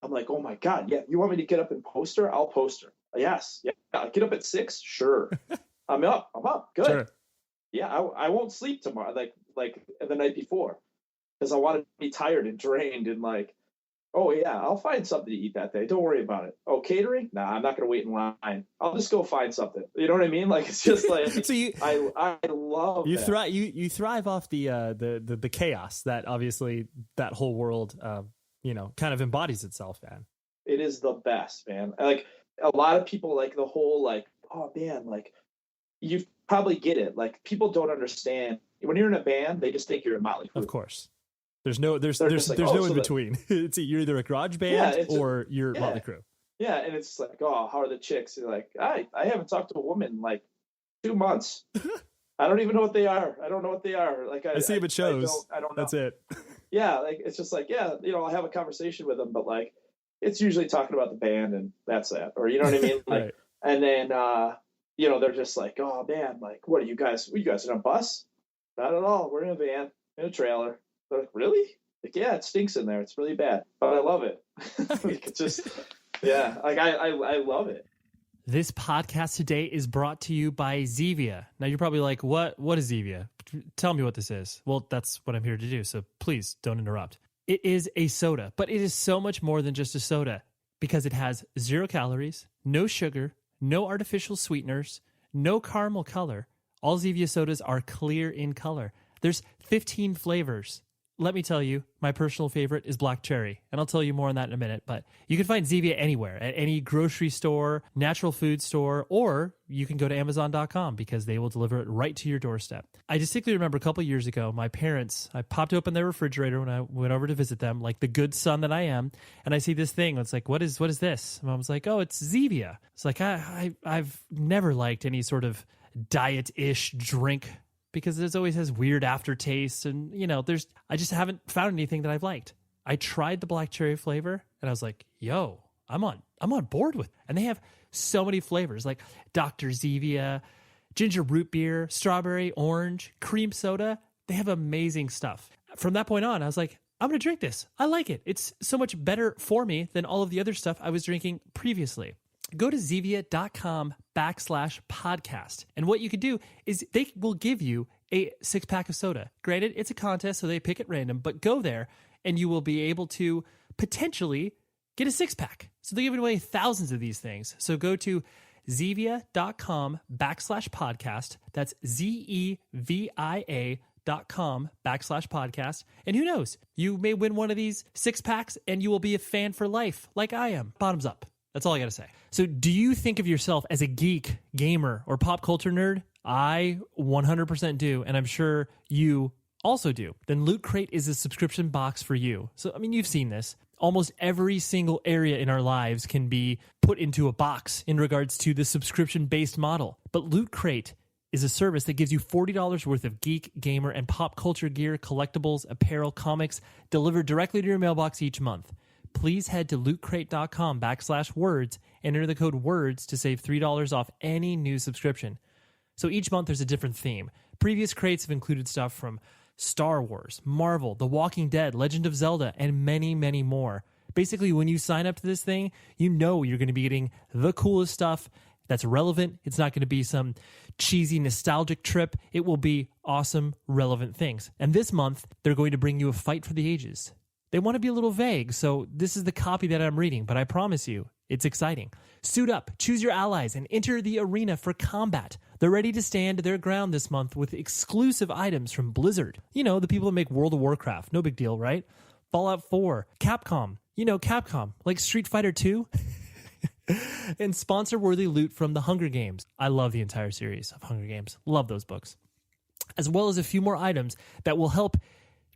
I'm like, oh my God, yeah. You want me to get up and poster? I'll poster. Yes. Yeah. Get up at 6. Sure. I'm up. Good. Sure. Yeah. I won't sleep tomorrow. Like the night before, because I want to be tired and drained and like, Oh yeah, I'll find something to eat that day. Don't worry about it. Oh, catering? Nah, I'm not gonna wait in line. I'll just go find something. You know what I mean? Like it's just like So I love you that. thrive you thrive off the chaos that obviously that whole world kind of embodies itself, man. It is the best, man. Like a lot of people like the whole like, oh man, like you probably get it. Like people don't understand when you're in a band, they just think you're a Motley Crue. Of course. There's no like, no in between. It's you're either a garage band or you're Motley Crue. Yeah, and it's like, oh, how are the chicks? You're like, I haven't talked to a woman in like 2 months. I don't even know what they are. I don't know what they are. Like I see them at shows. I don't know. That's it. Yeah, like it's just like, yeah, I have a conversation with them, but like it's usually talking about the band and that's that. Or you know what I mean? Like, right. And then they're just like, oh man, like what are you guys? Are you guys in a bus? Not at all. We're in a van, in a trailer. They're like, really? Like, yeah, it stinks in there. It's really bad, but I love it. Like, it's just, yeah, like I love it. This podcast today is brought to you by Zevia. Now you're probably like, what is Zevia? Tell me what this is. Well, that's what I'm here to do. So please don't interrupt. It is a soda, but it is so much more than just a soda because it has 0 calories, no sugar, no artificial sweeteners, no caramel color. All Zevia sodas are clear in color. There's 15 flavors. Let me tell you, my personal favorite is black cherry, and I'll tell you more on that in a minute, but you can find Zevia anywhere, at any grocery store, natural food store, or you can go to Amazon.com because they will deliver it right to your doorstep. I distinctly remember a couple years ago, my parents, I popped open their refrigerator when I went over to visit them, like the good son that I am, and I see this thing, it's like, what is this? And Mom's like, oh, it's Zevia. It's like, I've never liked any sort of diet-ish drink because it always has weird aftertaste and, I just haven't found anything that I've liked. I tried the black cherry flavor and I was like, yo, I'm on board with it. And they have so many flavors like Dr. Zevia, ginger root beer, strawberry, orange, cream soda. They have amazing stuff. From that point on, I was like, I'm going to drink this. I like it. It's so much better for me than all of the other stuff I was drinking previously. Go to Zevia.com/podcast. And what you can do is they will give you a 6-pack of soda. Granted, it's a contest, so they pick at random, but go there and you will be able to potentially get a 6-pack. So they're giving away thousands of these things. So go to Zevia.com/podcast. That's Zevia.com/podcast. And who knows, you may win one of these 6-packs and you will be a fan for life like I am. Bottoms up. That's all I got to say. So do you think of yourself as a geek, gamer, or pop culture nerd? I 100% do, and I'm sure you also do. Then Loot Crate is a subscription box for you. So, you've seen this. Almost every single area in our lives can be put into a box in regards to the subscription-based model. But Loot Crate is a service that gives you $40 worth of geek, gamer, and pop culture gear, collectibles, apparel, comics delivered directly to your mailbox each month. Please head to lootcrate.com/words and enter the code WORDS to save $3 off any new subscription. So each month there's a different theme. Previous crates have included stuff from Star Wars, Marvel, The Walking Dead, Legend of Zelda, and many, many more. Basically, when you sign up to this thing, you know you're going to be getting the coolest stuff that's relevant. It's not going to be some cheesy, nostalgic trip. It will be awesome, relevant things. And this month, they're going to bring you a Fight for the Ages. They want to be a little vague, so this is the copy that I'm reading, but I promise you, it's exciting. Suit up, choose your allies, and enter the arena for combat. They're ready to stand their ground this month with exclusive items from Blizzard. The people that make World of Warcraft. No big deal, right? Fallout 4, Capcom. Capcom, like Street Fighter 2. And sponsor-worthy loot from the Hunger Games. I love the entire series of Hunger Games. Love those books. As well as a few more items that will help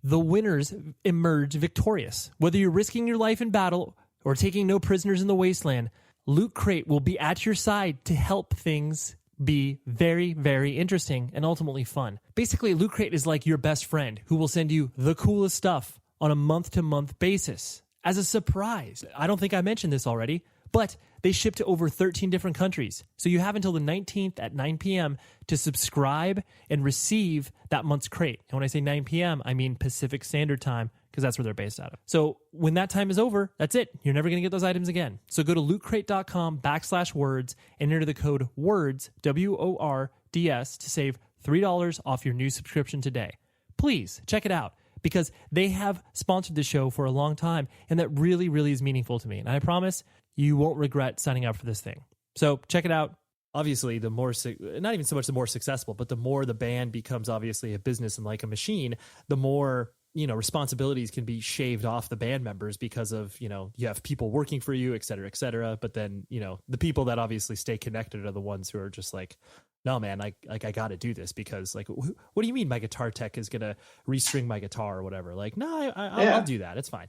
the winners emerge victorious. Whether you're risking your life in battle or taking no prisoners in the wasteland, Loot Crate will be at your side to help things be very, very interesting and ultimately fun. Basically, Loot Crate is like your best friend who will send you the coolest stuff on a month-to-month basis as a surprise. I don't think I mentioned this already, but they ship to over 13 different countries. So you have until the 19th at 9 p.m. to subscribe and receive that month's crate. And when I say 9 p.m., I mean Pacific Standard Time, because that's where they're based out of. So when that time is over, that's it. You're never going to get those items again. So go to lootcrate.com/words and enter the code WORDS, WORDS, to save $3 off your new subscription today. Please check it out. because they have sponsored the show for a long time, and that really, really is meaningful to me. And I promise you won't regret signing up for this thing. So check it out. Obviously, the more, not even so much the more successful, but the more the band becomes obviously a business and like a machine, the more, responsibilities can be shaved off the band members because of, you have people working for you, et cetera, et cetera. But then, the people that obviously stay connected are the ones who are just like, no, man, I got to do this because like, what do you mean my guitar tech is going to restring my guitar or whatever? Like, no, I'll do that. It's fine.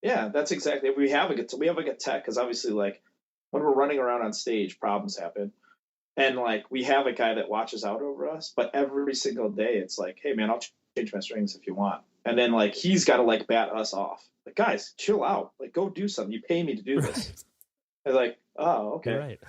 Yeah, that's exactly. We have a good tech because obviously like when we're running around on stage, problems happen. And like we have a guy that watches out over us, but every single day it's like, hey man, I'll change my strings if you want. And then like he's got to like bat us off. Like, guys, chill out. Like go do something. You pay me to do this. Right. And like, oh, okay. You're right.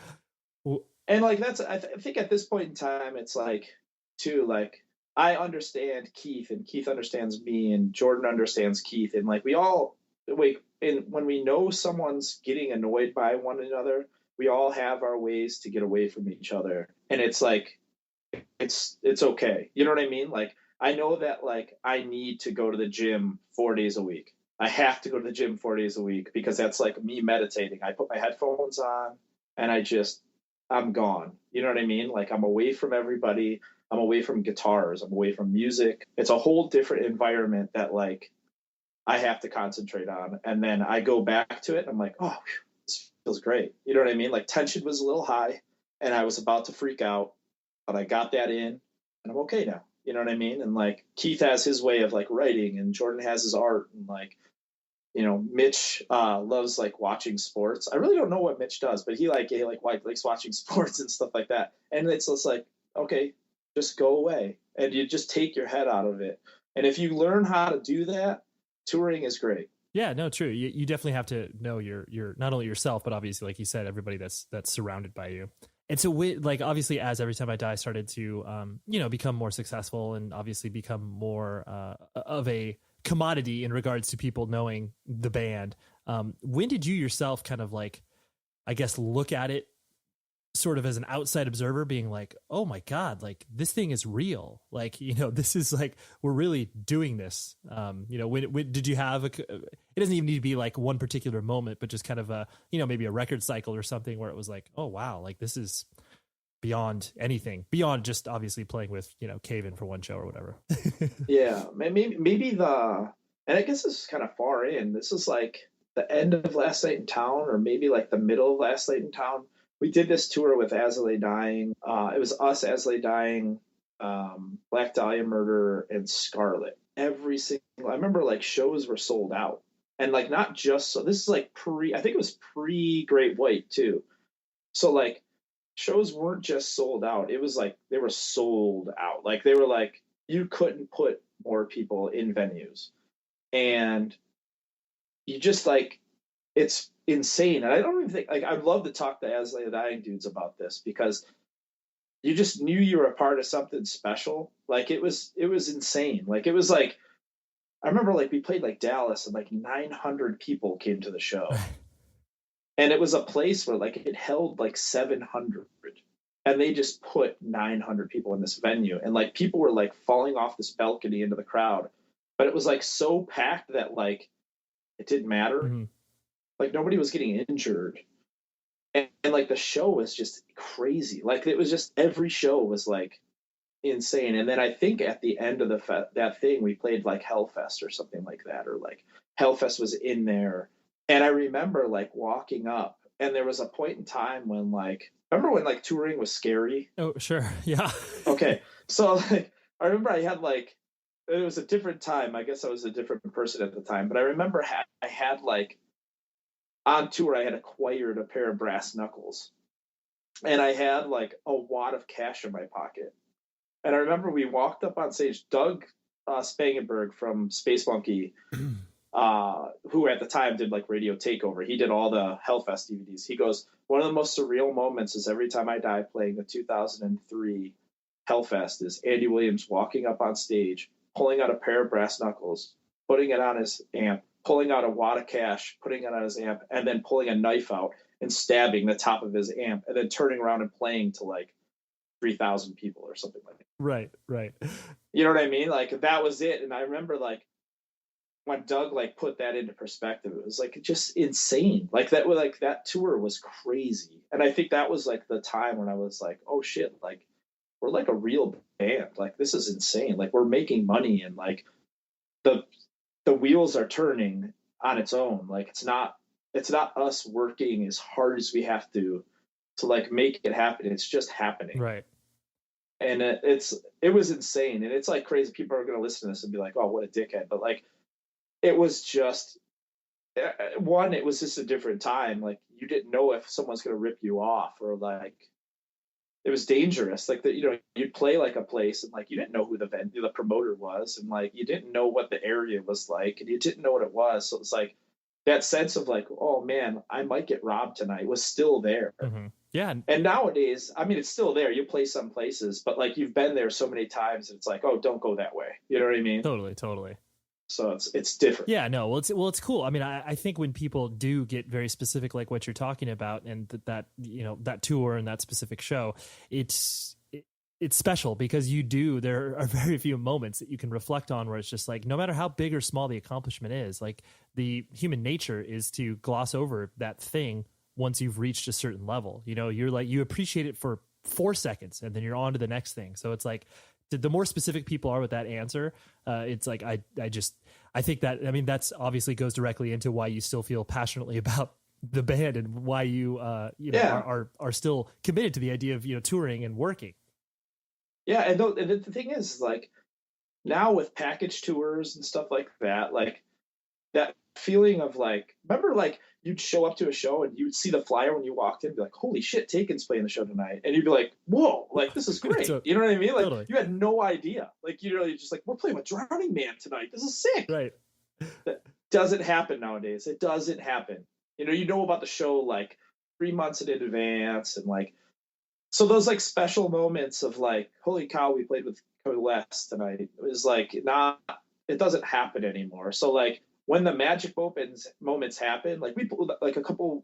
Well, and like that's I think at this point in time it's like too like I understand Keith and Keith understands me and Jordan understands Keith and like we all wait and when we know someone's getting annoyed by one another, we all have our ways to get away from each other. And it's like it's okay. You know what I mean? Like I know that like I need to go to the gym 4 days a week. I have to go to the gym 4 days a week because that's like me meditating. I put my headphones on and I'm gone. You know what I mean? Like I'm away from everybody. I'm away from guitars. I'm away from music. It's a whole different environment that like I have to concentrate on. And then I go back to it and I'm like, oh, this feels great. You know what I mean? Like tension was a little high and I was about to freak out, but I got that in and I'm okay now. You know what I mean? And like Keith has his way of like writing and Jordan has his art and like, Mitch loves like watching sports. I really don't know what Mitch does, but he likes watching sports and stuff like that. And it's just like, okay, just go away and you just take your head out of it. And if you learn how to do that, touring is great. Yeah, no, true. You definitely have to know your not only yourself, but obviously, like you said, everybody that's surrounded by you. And so, like obviously, as Every Time I Die started to, become more successful and obviously become more of a commodity in regards to people knowing the band. When did you yourself kind of like, I guess, look at it sort of as an outside observer being like, oh my God, like this thing is real. Like, this is like, we're really doing this. When did you have it doesn't even need to be like one particular moment, but just kind of maybe a record cycle or something where it was like, oh wow, like this is beyond anything, beyond just obviously playing with, Cave In for one show or whatever. Yeah. Maybe and I guess this is kind of far in. This is like the end of Last Night in Town or maybe like the middle of Last Night in Town. We did this tour with As I Lay Dying. It was us, As I Lay Dying, Black Dahlia Murder, and Scarlet. I remember like shows were sold out. And like not just, so this is like I think it was pre Great White too. So like shows weren't just sold out. It was like they were sold out. Like they were like, you couldn't put more people in venues. And you just like, it's insane. And I don't even think, like, I'd love to talk to As I Lay Dying dudes about this because you just knew you were a part of something special. Like it was insane. Like it was like, I remember like we played like Dallas and like 900 people came to the show. And it was a place where like it held like 700 and they just put 900 people in this venue. And like people were like falling off this balcony into the crowd, but it was like so packed that like it didn't matter. Mm-hmm. Like nobody was getting injured. And like the show was just crazy. Like it was just, every show was like insane. And then I think at the end of that thing, we played like Hellfest or something like that, or like Hellfest was in there. And I remember like walking up and there was a point in time when like, remember when like touring was scary? Oh, sure. Yeah. Okay. So like, I remember I had like, it was a different time. I guess I was a different person at the time, but I remember I had like, on tour, I had acquired a pair of brass knuckles and I had like a wad of cash in my pocket. And I remember we walked up on stage, Doug Spangenberg from Space Monkey, who at the time did like Radio Takeover. He did all the Hellfest DVDs. He goes, one of the most surreal moments is Every Time I Die playing the 2003 Hellfest is Andy Williams walking up on stage, pulling out a pair of brass knuckles, putting it on his amp, pulling out a wad of cash, putting it on his amp, and then pulling a knife out and stabbing the top of his amp, and then turning around and playing to like 3,000 people or something like that. Right. You know what I mean? Like that was it. And I remember like when Doug like put that into perspective, it was like just insane. Like that tour was crazy. And I think that was like the time when I was like, oh shit, like we're like a real band. Like this is insane. Like we're making money and like the wheels are turning on its own. Like it's not us working as hard as we have to like make it happen. It's just happening. Right. And it was insane. And it's like crazy. People are going to listen to this and be like, oh, what a dickhead. But like, it was just one, it was just a different time. Like you didn't know if someone's going to rip you off or like, it was dangerous. Like that, you know, you'd play like a place and like, you didn't know who the promoter was. And like, you didn't know what the area was like, and you didn't know what it was. So it's like that sense of like, oh man, I might get robbed tonight was still there. Mm-hmm. Yeah. And nowadays, I mean, it's still there. You play some places, but like you've been there so many times, it's like, oh, don't go that way. You know what I mean? Totally. So it's different. Yeah, no. Well, it's cool. I mean, I think when people do get very specific, like what you're talking about, and that you know that tour and that specific show, it's special because there are very few moments that you can reflect on where it's just like, no matter how big or small the accomplishment is, like the human nature is to gloss over that thing once you've reached a certain level. You know, you're like, you appreciate it for 4 seconds and then you're on to the next thing. So it's like, the more specific people are with that answer, it's like, I think that, I mean, that's obviously goes directly into why you still feel passionately about the band and why you are still committed to the idea of, you know, touring and working. Yeah. And the thing is like now with package tours and stuff like that, like that feeling of like, remember like you'd show up to a show and you'd see the flyer when you walked in and be like, holy shit, Taken's playing the show tonight. And you'd be like, whoa, like this is great. You know what I mean? Like totally. You had no idea. Like you're just like, we're playing with Drowning Man tonight. This is sick. Right. That doesn't happen nowadays. It doesn't happen. You know about the show like 3 months in advance and like, so those like special moments of like, holy cow, we played with Coalesce tonight. It was like, it doesn't happen anymore. So like, when the magic moments happen, like like a couple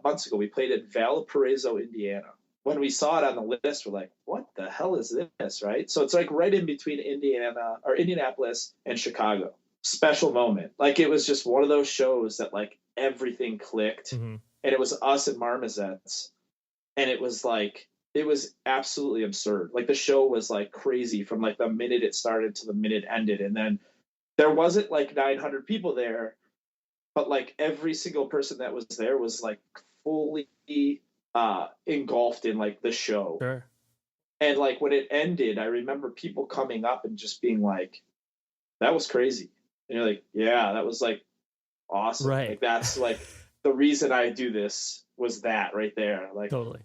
months ago, we played at Valparaiso, Indiana. When we saw it on the list, we're like, what the hell is this, right? So it's like right in between Indianapolis and Chicago. Special moment. Like it was just one of those shows that like everything clicked. Mm-hmm. And it was us and Marmozets. And it was like, it was absolutely absurd. Like the show was like crazy from like the minute it started to the minute it ended. And then there wasn't like 900 people there, but like every single person that was there was like fully engulfed in like the show. Sure. And like when it ended, I remember people coming up and just being like, that was crazy. And you're like, yeah, that was like awesome. Right. Like that's like the reason I do this was that right there. Like totally.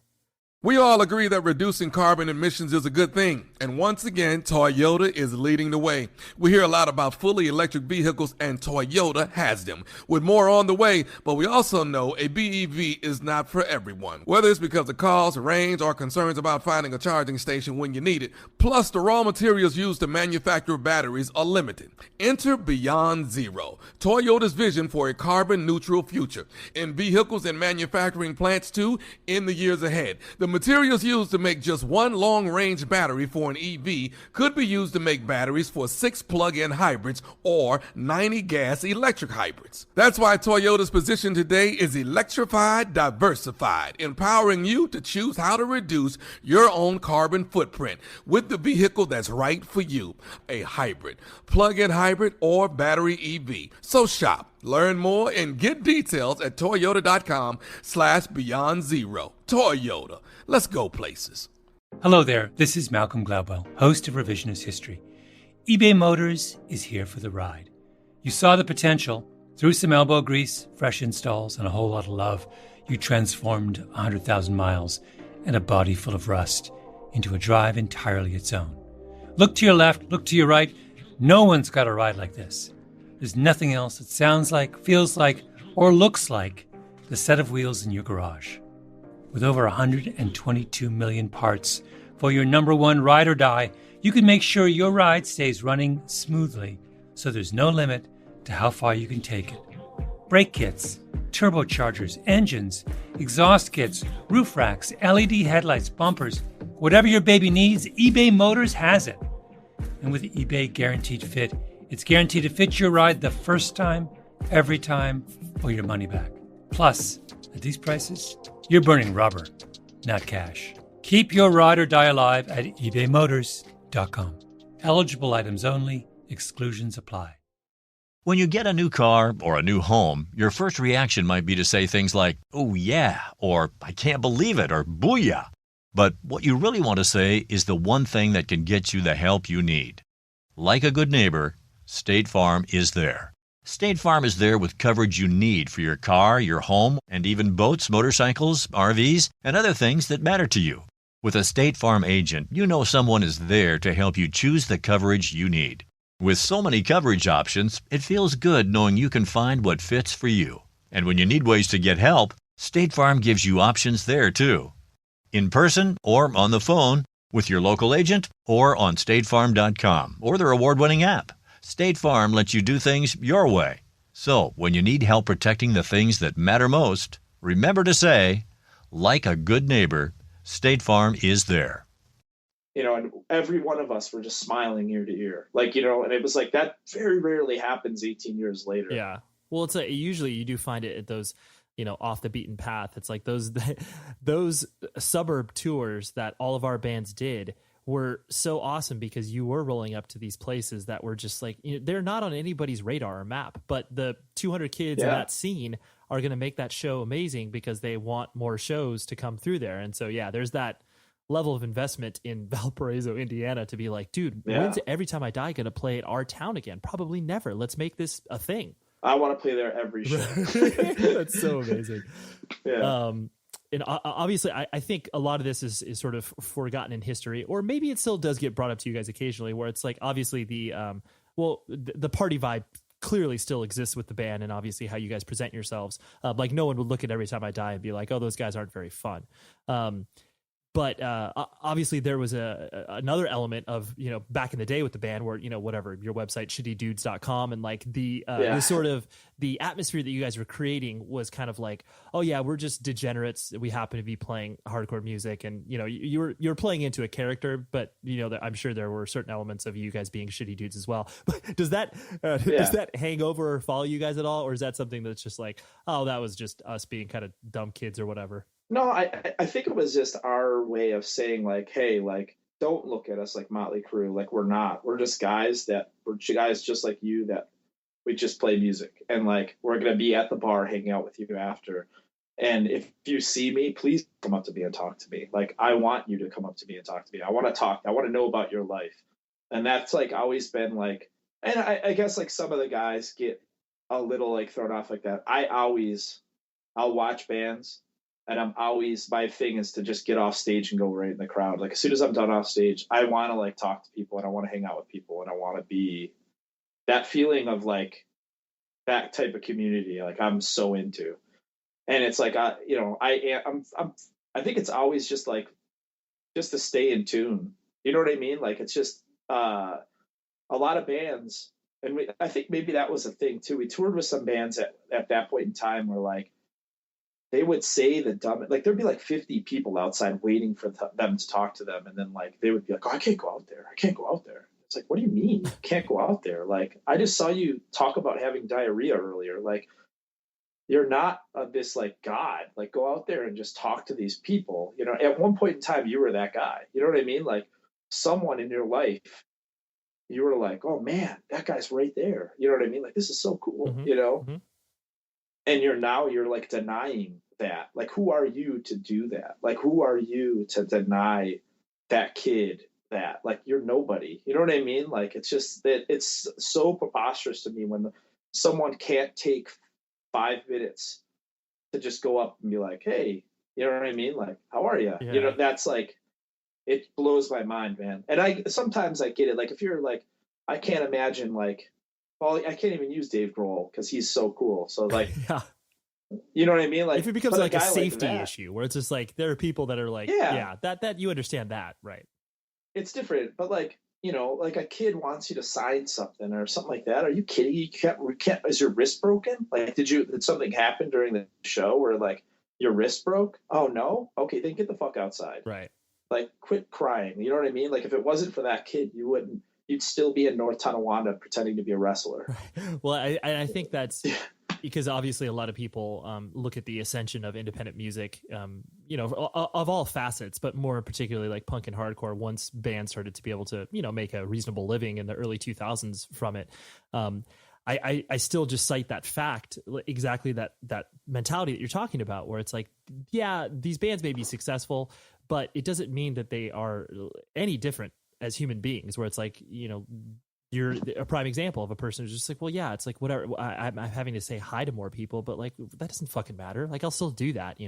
We all agree that reducing carbon emissions is a good thing, and once again, Toyota is leading the way. We hear a lot about fully electric vehicles, and Toyota has them, with more on the way, but we also know a BEV is not for everyone. Whether it's because of cost, range, or concerns about finding a charging station when you need it, plus the raw materials used to manufacture batteries are limited. Enter Beyond Zero, Toyota's vision for a carbon-neutral future, in vehicles and manufacturing plants too, in the years ahead. The materials used to make just one long-range battery for an EV could be used to make batteries for 6 plug-in hybrids or 90 gas electric hybrids. That's why Toyota's position today is electrified, diversified, empowering you to choose how to reduce your own carbon footprint with the vehicle that's right for you, a hybrid, plug-in hybrid, or battery EV. So shop, learn more, and get details at toyota.com/beyond zero. Toyota. Let's go places. Hello there, this is Malcolm Gladwell, host of Revisionist History. eBay Motors is here for the ride. You saw the potential. Through some elbow grease, fresh installs, and a whole lot of love, you transformed 100,000 miles and a body full of rust into a drive entirely its own. Look to your left, look to your right. No one's got a ride like this. There's nothing else that sounds like, feels like, or looks like the set of wheels in your garage. With over 122 million parts for your number one ride or die, you can make sure your ride stays running smoothly, so there's no limit to how far you can take it. Brake kits, turbochargers, engines, exhaust kits, roof racks, LED headlights, bumpers, Whatever your baby needs, eBay Motors has it. And with eBay Guaranteed Fit, it's guaranteed to fit your ride the first time, every time, or your money back. Plus, at these prices, you're burning rubber, not cash. Keep your ride or die alive at ebaymotors.com. Eligible items only. Exclusions apply. When you get a new car or a new home, your first reaction might be to say things like, "Oh yeah," or "I can't believe it," or "Booyah." But what you really want to say is the one thing that can get you the help you need. Like a good neighbor, State Farm is there. State Farm is there with coverage you need for your car, your home, and even boats, motorcycles, RVs, and other things that matter to you. With a State Farm agent, you know someone is there to help you choose the coverage you need. With so many coverage options, it feels good knowing you can find what fits for you. And when you need ways to get help, State Farm gives you options there too. In person or on the phone, with your local agent, or on statefarm.com, or their award-winning app. State Farm lets you do things your way. So, when you need help protecting the things that matter most, remember to say, like a good neighbor, State Farm is there. And every one of us were just smiling ear to ear. And it was like that very rarely happens 18 years later. Yeah. Well, it's usually you do find it at those, off the beaten path. It's like those suburb tours that all of our bands did were so awesome because you were rolling up to these places that were just like, they're not on anybody's radar or map, but the 200 kids in that scene are going to make that show amazing because they want more shows to come through there. And so, there's that level of investment in Valparaiso, Indiana to be like, dude, when's Every Time I Die going to play at our town again? Probably never. Let's make this a thing. I want to play there every show. That's so amazing. Yeah. And obviously, I think a lot of this is sort of forgotten in history, or maybe it still does get brought up to you guys occasionally, where it's like, obviously the party vibe clearly still exists with the band, and obviously how you guys present yourselves. Like no one would look at Every Time I Die and be like, oh, those guys aren't very fun. But obviously there was another element of, back in the day with the band where, whatever, your website, shittydudes.com, and like the sort of the atmosphere that you guys were creating was kind of like, oh yeah, we're just degenerates. We happen to be playing hardcore music, and, you were playing into a character, but, I'm sure there were certain elements of you guys being shitty dudes as well. But does that hang over or follow you guys at all? Or is that something that's just like, oh, that was just us being kind of dumb kids or whatever? No, I think it was just our way of saying like, hey, like, don't look at us like Motley Crue. Like, we're not. We're just guys just like you that we just play music. And like, we're going to be at the bar hanging out with you after. And if you see me, please come up to me and talk to me. Like, I want you to come up to me and talk to me. I want to talk. I want to know about your life. And that's like always been like, and I guess like some of the guys get a little like thrown off like that. I'll watch bands. And my thing is to just get off stage and go right in the crowd. Like as soon as I'm done off stage, I want to like talk to people and I want to hang out with people and I want to be that feeling of like that type of community. Like I'm so into, and it's like, I think it's always just like, just to stay in tune. You know what I mean? Like it's just a lot of bands. And I think maybe that was a thing too. We toured with some bands at that point in time where like, they would say the dumb, like there'd be like 50 people outside waiting for them to talk to them. And then like, they would be like, oh, I can't go out there. I can't go out there. It's like, what do you mean you can't go out there? Like, I just saw you talk about having diarrhea earlier. Like, you're not this like God, like go out there and just talk to these people. At one point in time, you were that guy, you know what I mean? Like someone in your life, you were like, oh man, that guy's right there. You know what I mean? Like, this is so cool, Mm-hmm. And you're like denying that. Like, who are you to do that? Like, who are you to deny that kid that? Like, you're nobody. You know what I mean? Like, it's just that it's so preposterous to me when someone can't take 5 minutes to just go up and be like, hey, you know what I mean? Like, how are you? Yeah. That's like, it blows my mind, man. And sometimes I get it. Like, if you're like, I can't imagine like, well, I can't even use Dave Grohl because he's so cool. So like, yeah. You know what I mean? Like, if it becomes like a safety like issue where it's just like, there are people that are like, that you understand that, right? It's different, but like, like a kid wants you to sign something or something like that. Are you kidding? You can't, is your wrist broken? Like, did something happen during the show where like your wrist broke? Oh no. Okay. Then get the fuck outside. Right. Like, quit crying. You know what I mean? Like, if it wasn't for that kid, you'd still be in North Tonawanda pretending to be a wrestler. Well, I think that's because obviously a lot of people look at the ascension of independent music, of all facets, but more particularly like punk and hardcore. Once bands started to be able to, make a reasonable living in the early 2000s from it. I still just cite that fact, exactly that mentality that you're talking about, where it's like, yeah, these bands may be successful, but it doesn't mean that they are any different as human beings, where it's like, you're a prime example of a person who's just like, well, yeah, it's like, whatever, I'm having to say hi to more people, but like, that doesn't fucking matter. Like, I'll still do that,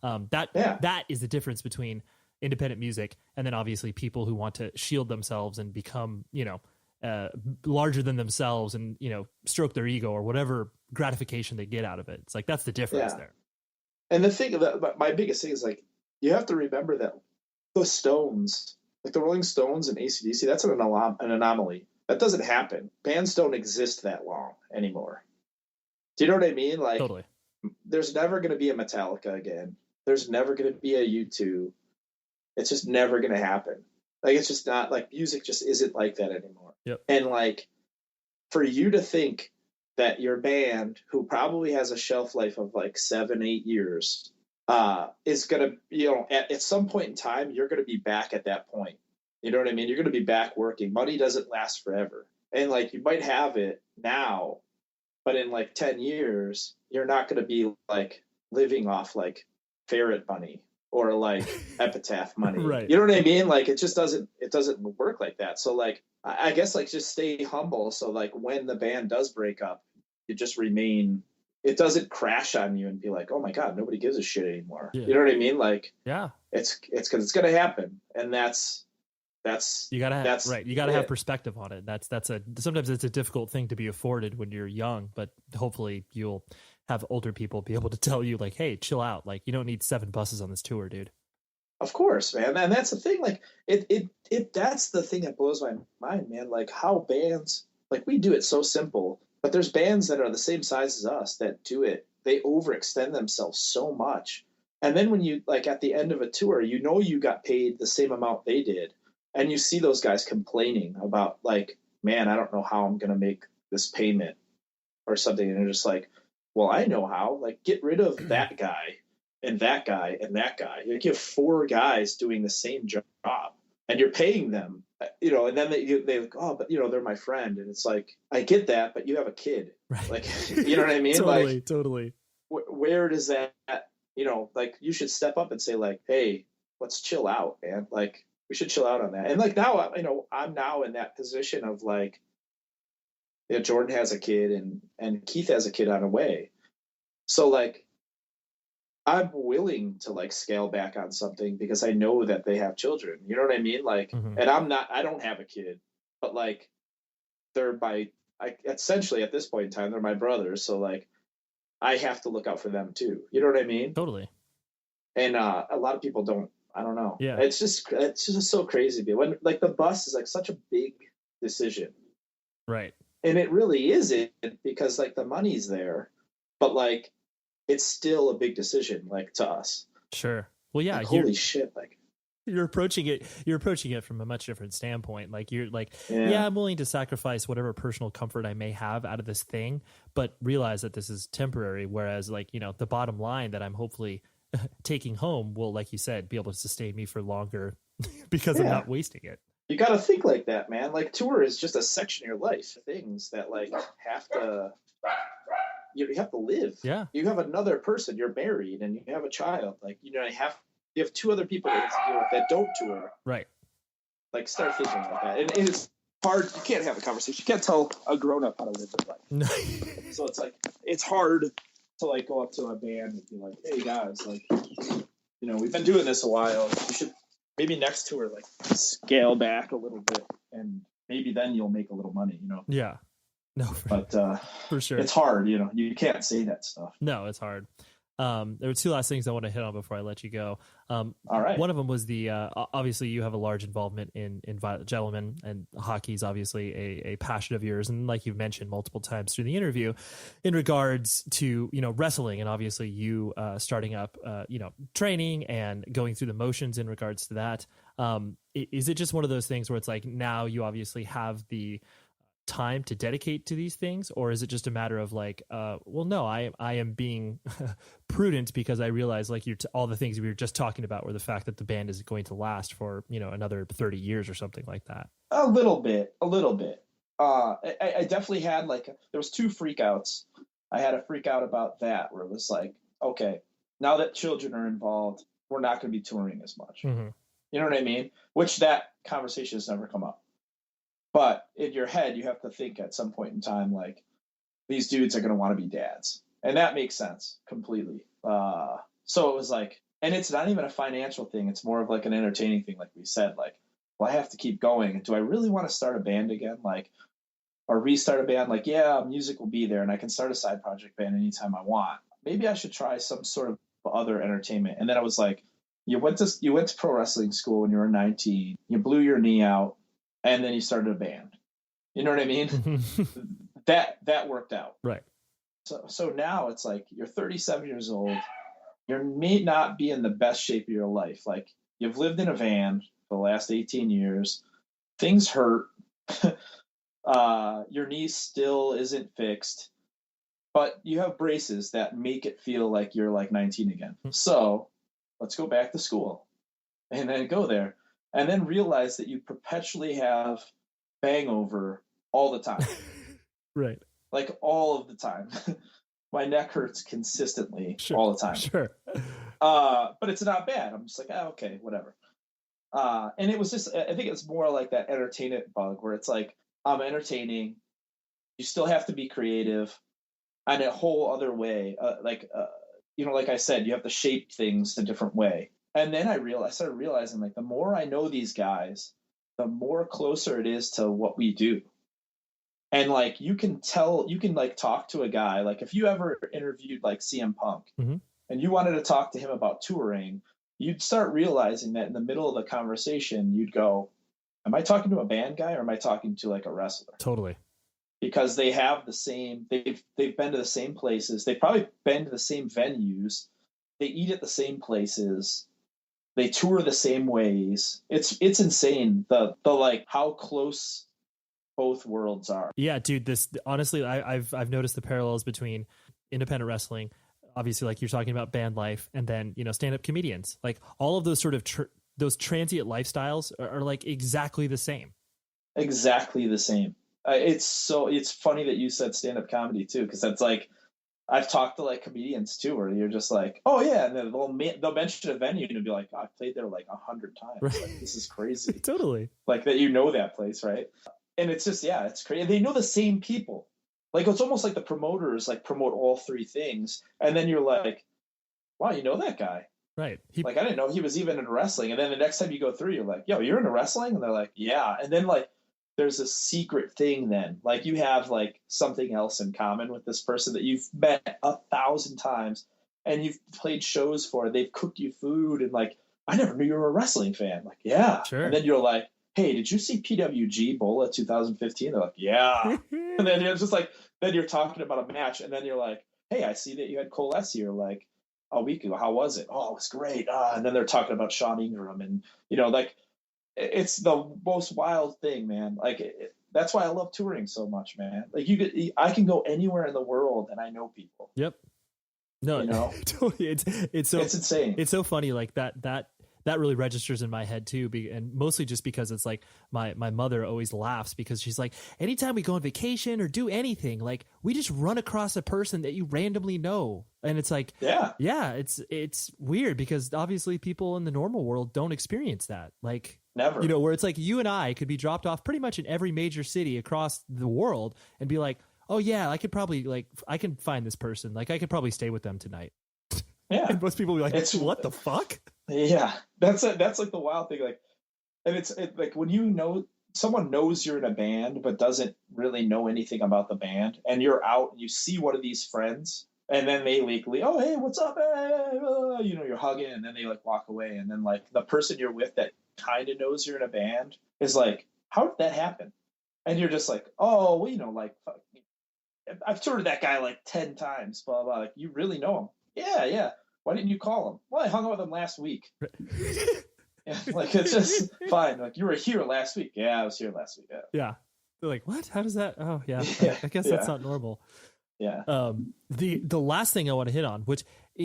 that is the difference between independent music and then obviously people who want to shield themselves and become, larger than themselves and, stroke their ego or whatever gratification they get out of it. It's like, that's the difference there. And the thing that my biggest thing is, like, you have to remember that the Stones, like the Rolling Stones and AC/DC, that's an anomaly. That doesn't happen. Bands don't exist that long anymore. Do you know what I mean? Like, totally. There's never going to be a Metallica again. There's never going to be a U2. It's just never going to happen. Like, it's just not, like, music just isn't like that anymore. Yep. And like, for you to think that your band, who probably has a shelf life of like 7-8 years, is going to, at some point in time, you're going to be back at that point. You know what I mean? You're going to be back working. Money doesn't last forever. And like, you might have it now, but in like 10 years, you're not going to be like living off like ferret money or like epitaph money. Right. You know what I mean? Like, it doesn't work like that. So like, I guess like, just stay humble. So like, when the band does break up, you just remain, it doesn't crash on you and be like, oh my God, nobody gives a shit anymore. Yeah. You know what I mean? Like, yeah, it's because it's going to happen. And that's you gotta have, right. You gotta have perspective on it. Sometimes it's a difficult thing to be afforded when you're young, but hopefully you'll have older people be able to tell you like, hey, chill out. Like, you don't need 7 buses on this tour, dude. Of course, man. And that's the thing. Like, that's the thing that blows my mind, man. Like, how bands, like, we do it so simple, but there's bands that are the same size as us that do it. They overextend themselves so much. And then when you, like, at the end of a tour, you got paid the same amount they did. And you see those guys complaining about, like, man, I don't know how I'm going to make this payment or something. And they're just like, well, I know how. Like, get rid of that guy and that guy and that guy. Like, you have 4 guys doing the same job and you're paying them, and then they like, oh, but, they're my friend. And it's like, I get that, but you have a kid. Right. Like, you know what I mean? Totally. Where does that, like, you should step up and say, like, hey, let's chill out, man. Like, we should chill out on that. And like, now, I'm now in that position of like, Jordan has a kid and Keith has a kid on the way. So like, I'm willing to like scale back on something because I know that they have children. You know what I mean? Like, and I don't have a kid, but like, they're essentially at this point in time, they're my brothers. So like, I have to look out for them too. You know what I mean? Totally. And a lot of people don't. I don't know. Yeah. It's just so crazy. When like, the bus is like such a big decision. Right. And it really isn't, because like, the money's there, but like, it's still a big decision, like, to us. Sure. Well, yeah. Like, holy shit. Like, you're approaching it from a much different standpoint. Like, you're like, yeah, I'm willing to sacrifice whatever personal comfort I may have out of this thing, but realize that this is temporary. Whereas like, the bottom line that I'm hopefully taking home will, like you said, be able to sustain me for longer because I'm not wasting it. You got to think like that, man. Like, tour is just a section of your life. Things that like you have to live. Yeah. You have another person, you're married and you have a child. Like, you have 2 other people that deal with that don't tour. Right. Like, start thinking like that. And it's hard. You can't have a conversation. You can't tell a grown up how to live their life. No. So it's like, it's hard to like go up to a band and be like, hey guys, like, we've been doing this a while. You should maybe next tour, like, scale back a little bit and maybe then you'll make a little money, Yeah. No, but for sure. It's hard, you can't say that stuff. No, it's hard. There were two last things I want to hit on before I let you go. All right. One of them was the obviously you have a large involvement in Violet Gentlemen, and hockey is obviously a passion of yours, and like you've mentioned multiple times through the interview, in regards to wrestling, and obviously you starting up training and going through the motions in regards to that. Is it just one of those things where it's like now you obviously have the time to dedicate to these things, or is it just a matter of like well, no, I am being prudent because I realize like all the things we were just talking about were the fact that the band is going to last for another 30 years or something like that? A little bit. I definitely had there was two freakouts. I had a freak out about that where it was like, okay, now that children are involved, we're not going to be touring as much. Mm-hmm. You know what I mean? Which that conversation has never come up. But in your head, you have to think at some point in time, like, these dudes are going to want to be dads. And that makes sense completely. So it was like, and it's not even a financial thing. It's more of like an entertaining thing. Like we said, like, well, I have to keep going. Do I really want to start a band again? Like, or restart a band? Like, yeah, music will be there and I can start a side project band anytime I want. Maybe I should try some sort of other entertainment. And then I was like, you went to pro wrestling school when you were 19, you blew your knee out, and then you started a band. You know what I mean? That worked out. Right. So now it's like you're 37 years old. You may not be in the best shape of your life. Like, you've lived in a van for the last 18 years. Things hurt. Your knee still isn't fixed. But you have braces that make it feel like you're like 19 again. So let's go back to school and then go there. And then realize that you perpetually have hangover all the time. Right. Like all of the time. My neck hurts consistently all the time. Sure. But it's not bad. I'm just like, okay, whatever. And it was just, I think it's more like that entertainment bug where it's like, I'm entertaining. You still have to be creative in a whole other way. Like I said, you have to shape things a different way. And then I started realizing, like, the more I know these guys, the more closer it is to what we do. And like, you can like talk to a guy, like if you ever interviewed like CM Punk mm-hmm. and you wanted to talk to him about touring, you'd start realizing that in the middle of the conversation, you'd go, am I talking to a band guy or am I talking to like a wrestler? Totally. Because they have the same, they've been to the same places. They've probably been to the same venues. They eat at the same places. They tour the same ways. It's insane the like how close both worlds are. Yeah, dude. This honestly, I've noticed the parallels between independent wrestling, obviously, like you're talking about band life, and then stand-up comedians. Like all of those sort of those transient lifestyles are like exactly the same. Exactly the same. It's funny that you said stand-up comedy too, because that's like, I've talked to like comedians too, where you're just like, oh yeah, and then they'll mention a venue and be like, oh, I've played there like 100 times. Right. Like, this is crazy. Totally. Like that, that place, right? And it's just, yeah, it's crazy. They know the same people. Like, it's almost like the promoters like promote all three things, and then you're like, wow, you know that guy, right? Like, I didn't know he was even in wrestling. And then the next time you go through, you're like, yo, you're into wrestling, and they're like, yeah. And then like, there's a secret thing then. Like, you have like something else in common with this person that you've met 1,000 times and you've played shows for. They've cooked you food and like, I never knew you were a wrestling fan. Like, yeah. Sure. And then you're like, hey, did you see PWG Bola 2015? They're like, yeah. And then it's just like, then you're talking about a match and then you're like, hey, I see that you had Cole S here like a week ago. How was it? Oh, it was great. And then they're talking about Sean Ingram and, like, it's the most wild thing, man. Like, that's why I love touring so much, man. Like, I can go anywhere in the world and I know people. Yep. No, totally. It's insane. It's so funny. Like that really registers in my head too. And mostly just because it's like my mother always laughs because she's like, anytime we go on vacation or do anything, like we just run across a person that you randomly know. And it's like, yeah, it's weird because obviously people in the normal world don't experience that. Like, never, where it's like you and I could be dropped off pretty much in every major city across the world and be like, oh yeah, I could probably I can find this person. Like I could probably stay with them tonight. Yeah. And most people will be like, what the fuck? Yeah. That's like the wild thing. Like, and it's like when someone knows you're in a band, but doesn't really know anything about the band and you're out and you see one of these friends And then they like, oh, hey, what's up? Hey, you know, you're hugging, and then they like walk away. And then like the person you're with that kind of knows you're in a band is like, how did that happen? And you're just like, oh, well, you know, like, fuck, I've toured with that guy like 10 times, blah, blah. Like, you really know him? Yeah. Why didn't you call him? Well, I hung out with him last week. Yeah, like, it's just fine. Like, you were here last week. Yeah, I was here last week. Yeah. They're like, what? How does that? Oh, yeah. I guess that's not normal. Yeah. The last thing I want to hit on, which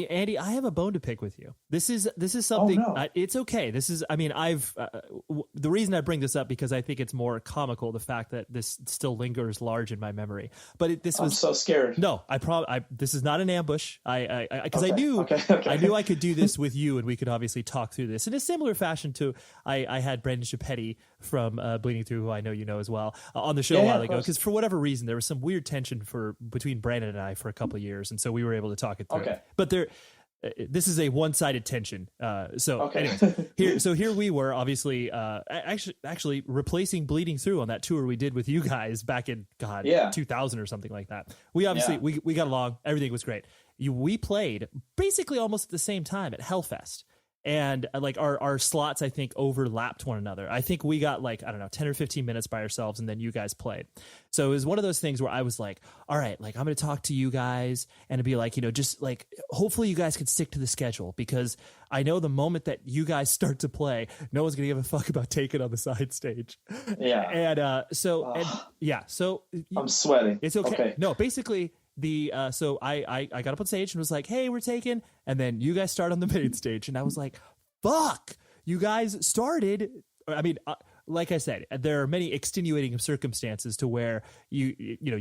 Andy, I have a bone to pick with you. This is something. Oh, no. It's okay. This is. I mean, the reason I bring this up because I think it's more comical the fact that this still lingers large in my memory. But I'm so scared. No, this is not an ambush. Because I knew I could do this with you, and we could obviously talk through this in a similar fashion to I had Brandon Schappetti from Bleeding Through, who I know you know as well, on the show a while ago. Because for whatever reason, there was some weird tension between Brandon and I for a couple of years, and so we were able to talk it through. Okay. But this is a one-sided tension. Anyways, here we were, obviously, actually replacing Bleeding Through on that tour we did with you guys back in 2000 or something like that. We obviously we got along, everything was great. We played basically almost at the same time at Hellfest. And like our slots, I think, overlapped one another. I think we got like, I don't know, 10 or 15 minutes by ourselves, and then you guys played. So it was one of those things where I was like, all right, like I'm going to talk to you guys and be like, you know, just like, hopefully you guys can stick to the schedule, because I know the moment that you guys start to play, no one's going to give a fuck about taking on the side stage. Yeah. And so I'm sweating. It's okay. No, basically, so I got up on stage and was like, hey, we're taking, and then you guys start on the main stage, and I was like, fuck, you guys started. I mean, like I said, there are many extenuating circumstances to where you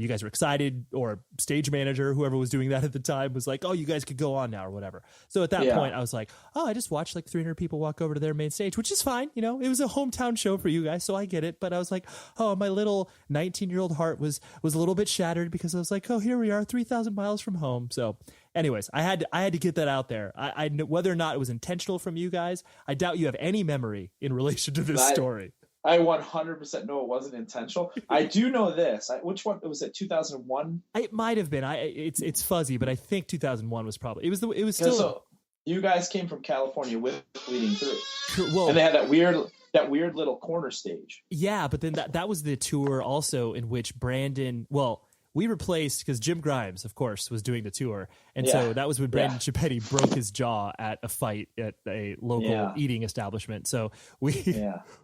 guys were excited, or stage manager, whoever was doing that at the time, was like, oh, you guys could go on now or whatever. So at that point I was like, oh, I just watched like 300 people walk over to their main stage, which is fine. You know, it was a hometown show for you guys, so I get it. But I was like, oh, my little 19-year-old heart was a little bit shattered, because I was like, oh, here we are 3,000 miles from home. So anyways, I had to get that out there. I whether or not it was intentional from you guys, I doubt you have any memory in relation to this story. I 100% know it wasn't intentional. I do know this. Which one was it? 2001? It might have been. It's fuzzy, but I think 2001 was probably. It was still. So you guys came from California with Bleeding Through, well, and they had that weird little corner stage. Yeah, but then that was the tour also in which Brandon. Well, we replaced, because Jim Grimes, of course, was doing the tour. And so that was when Brandon Schappetti broke his jaw at a fight at a local eating establishment. So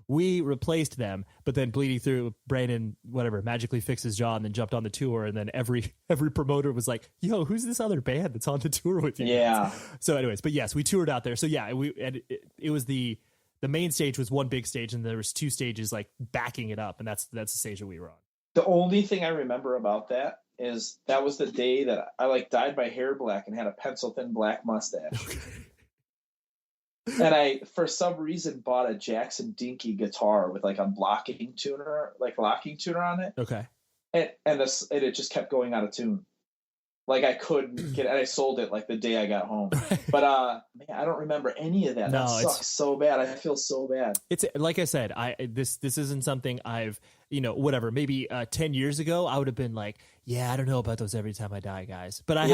we replaced them, but then Bleeding Through, Brandon, magically fixed his jaw and then jumped on the tour. And then every promoter was like, yo, who's this other band that's on the tour with you? Yeah. So anyways, but yes, we toured out there. So yeah, it was the main stage was one big stage, and there was two stages like backing it up. And that's the stage that we were on. The only thing I remember about that is that was the day that I like dyed my hair black and had a pencil thin black mustache. And I, for some reason, bought a Jackson Dinky guitar with like a locking tuner on it. Okay. And it just kept going out of tune. Like I couldn't get it, and I sold it like the day I got home. But man, I don't remember any of that. That sucks so bad. I feel so bad. It's like I said, this isn't something I've, maybe 10 years ago I would have been like, yeah, I don't know about those Every Time I Die guys. But I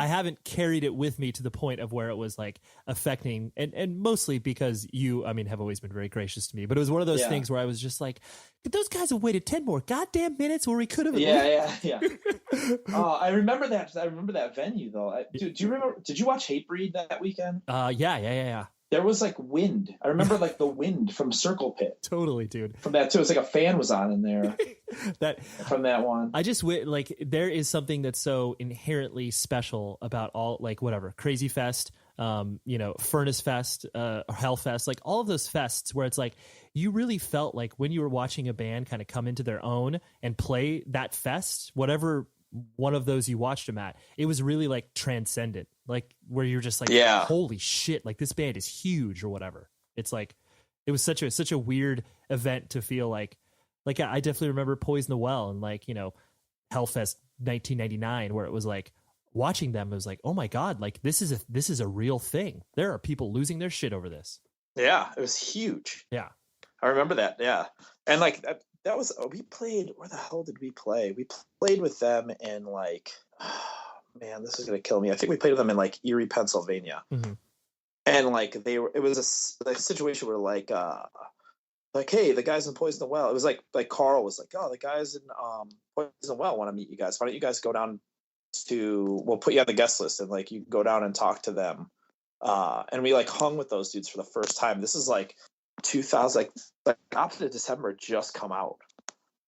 haven't carried it with me to the point of where it was like affecting, and mostly because you, have always been very gracious to me. But it was one of those things where I was just like, those guys have waited 10 more goddamn minutes where we could have. Yeah. I remember that. I remember that venue though. Do you remember? Did you watch Hatebreed that weekend? Yeah. There was like wind. I remember like the wind from Circle Pit. Totally, dude. From that too. It's like a fan was on in there. From that one. I just like there is something that's so inherently special about all like whatever Crazy Fest, Furnace Fest, or Hellfest, like all of those fests where it's like you really felt like when you were watching a band kind of come into their own and play that fest, whatever one of those you watched them at, it was really like transcendent, like where you're just like, holy shit, like this band is huge or whatever. It's like it was such a weird event to feel like I definitely remember Poison the Well and like Hellfest 1999 where it was like watching them, it was like, oh my god, like this is a real thing. There are people losing their shit over this. Yeah, it was huge. Yeah, I remember that. Yeah, and like that was we played. Where the hell did we play? We played with them in like man, this is gonna kill me. I think we played with them in like Erie, Pennsylvania, Mm-hmm. and like it was a situation where like hey, the guys in Poison the Well. It was like Carl was like, oh, the guys in Poison the Well want to meet you guys. Why don't you guys go down we'll put you on the guest list and like you can go down and talk to them. And we like hung with those dudes for the first time. This is like 2000, like Opposite of December just come out,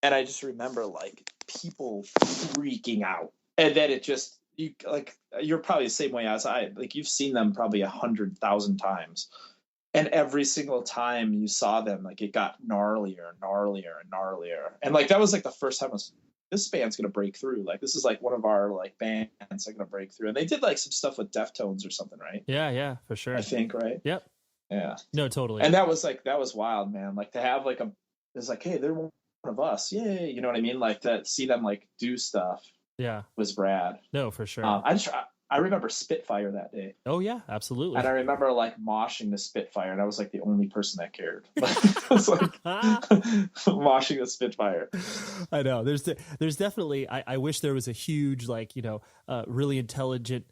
and I just remember like people freaking out, and then it just you're probably the same way as I. Like you've seen them probably 100,000 times. And every single time you saw them, like it got gnarlier and gnarlier and gnarlier. And like that was like the first time this band's gonna break through. Like this is like one of our like bands that are gonna break through. And they did like some stuff with Deftones or something, right? Yeah, for sure. I think, right? Yep. Yeah. No, totally. And that was wild, man. Like to have like it's like, hey, they're one of us. Yay. You know what I mean? Like to see them like do stuff. Yeah. Was rad. No, for sure. I remember Spitfire that day. Oh yeah, absolutely. And I remember like moshing the Spitfire, and I was like the only person that cared. I was like moshing the Spitfire. I know. There's definitely. I wish there was a huge like really intelligent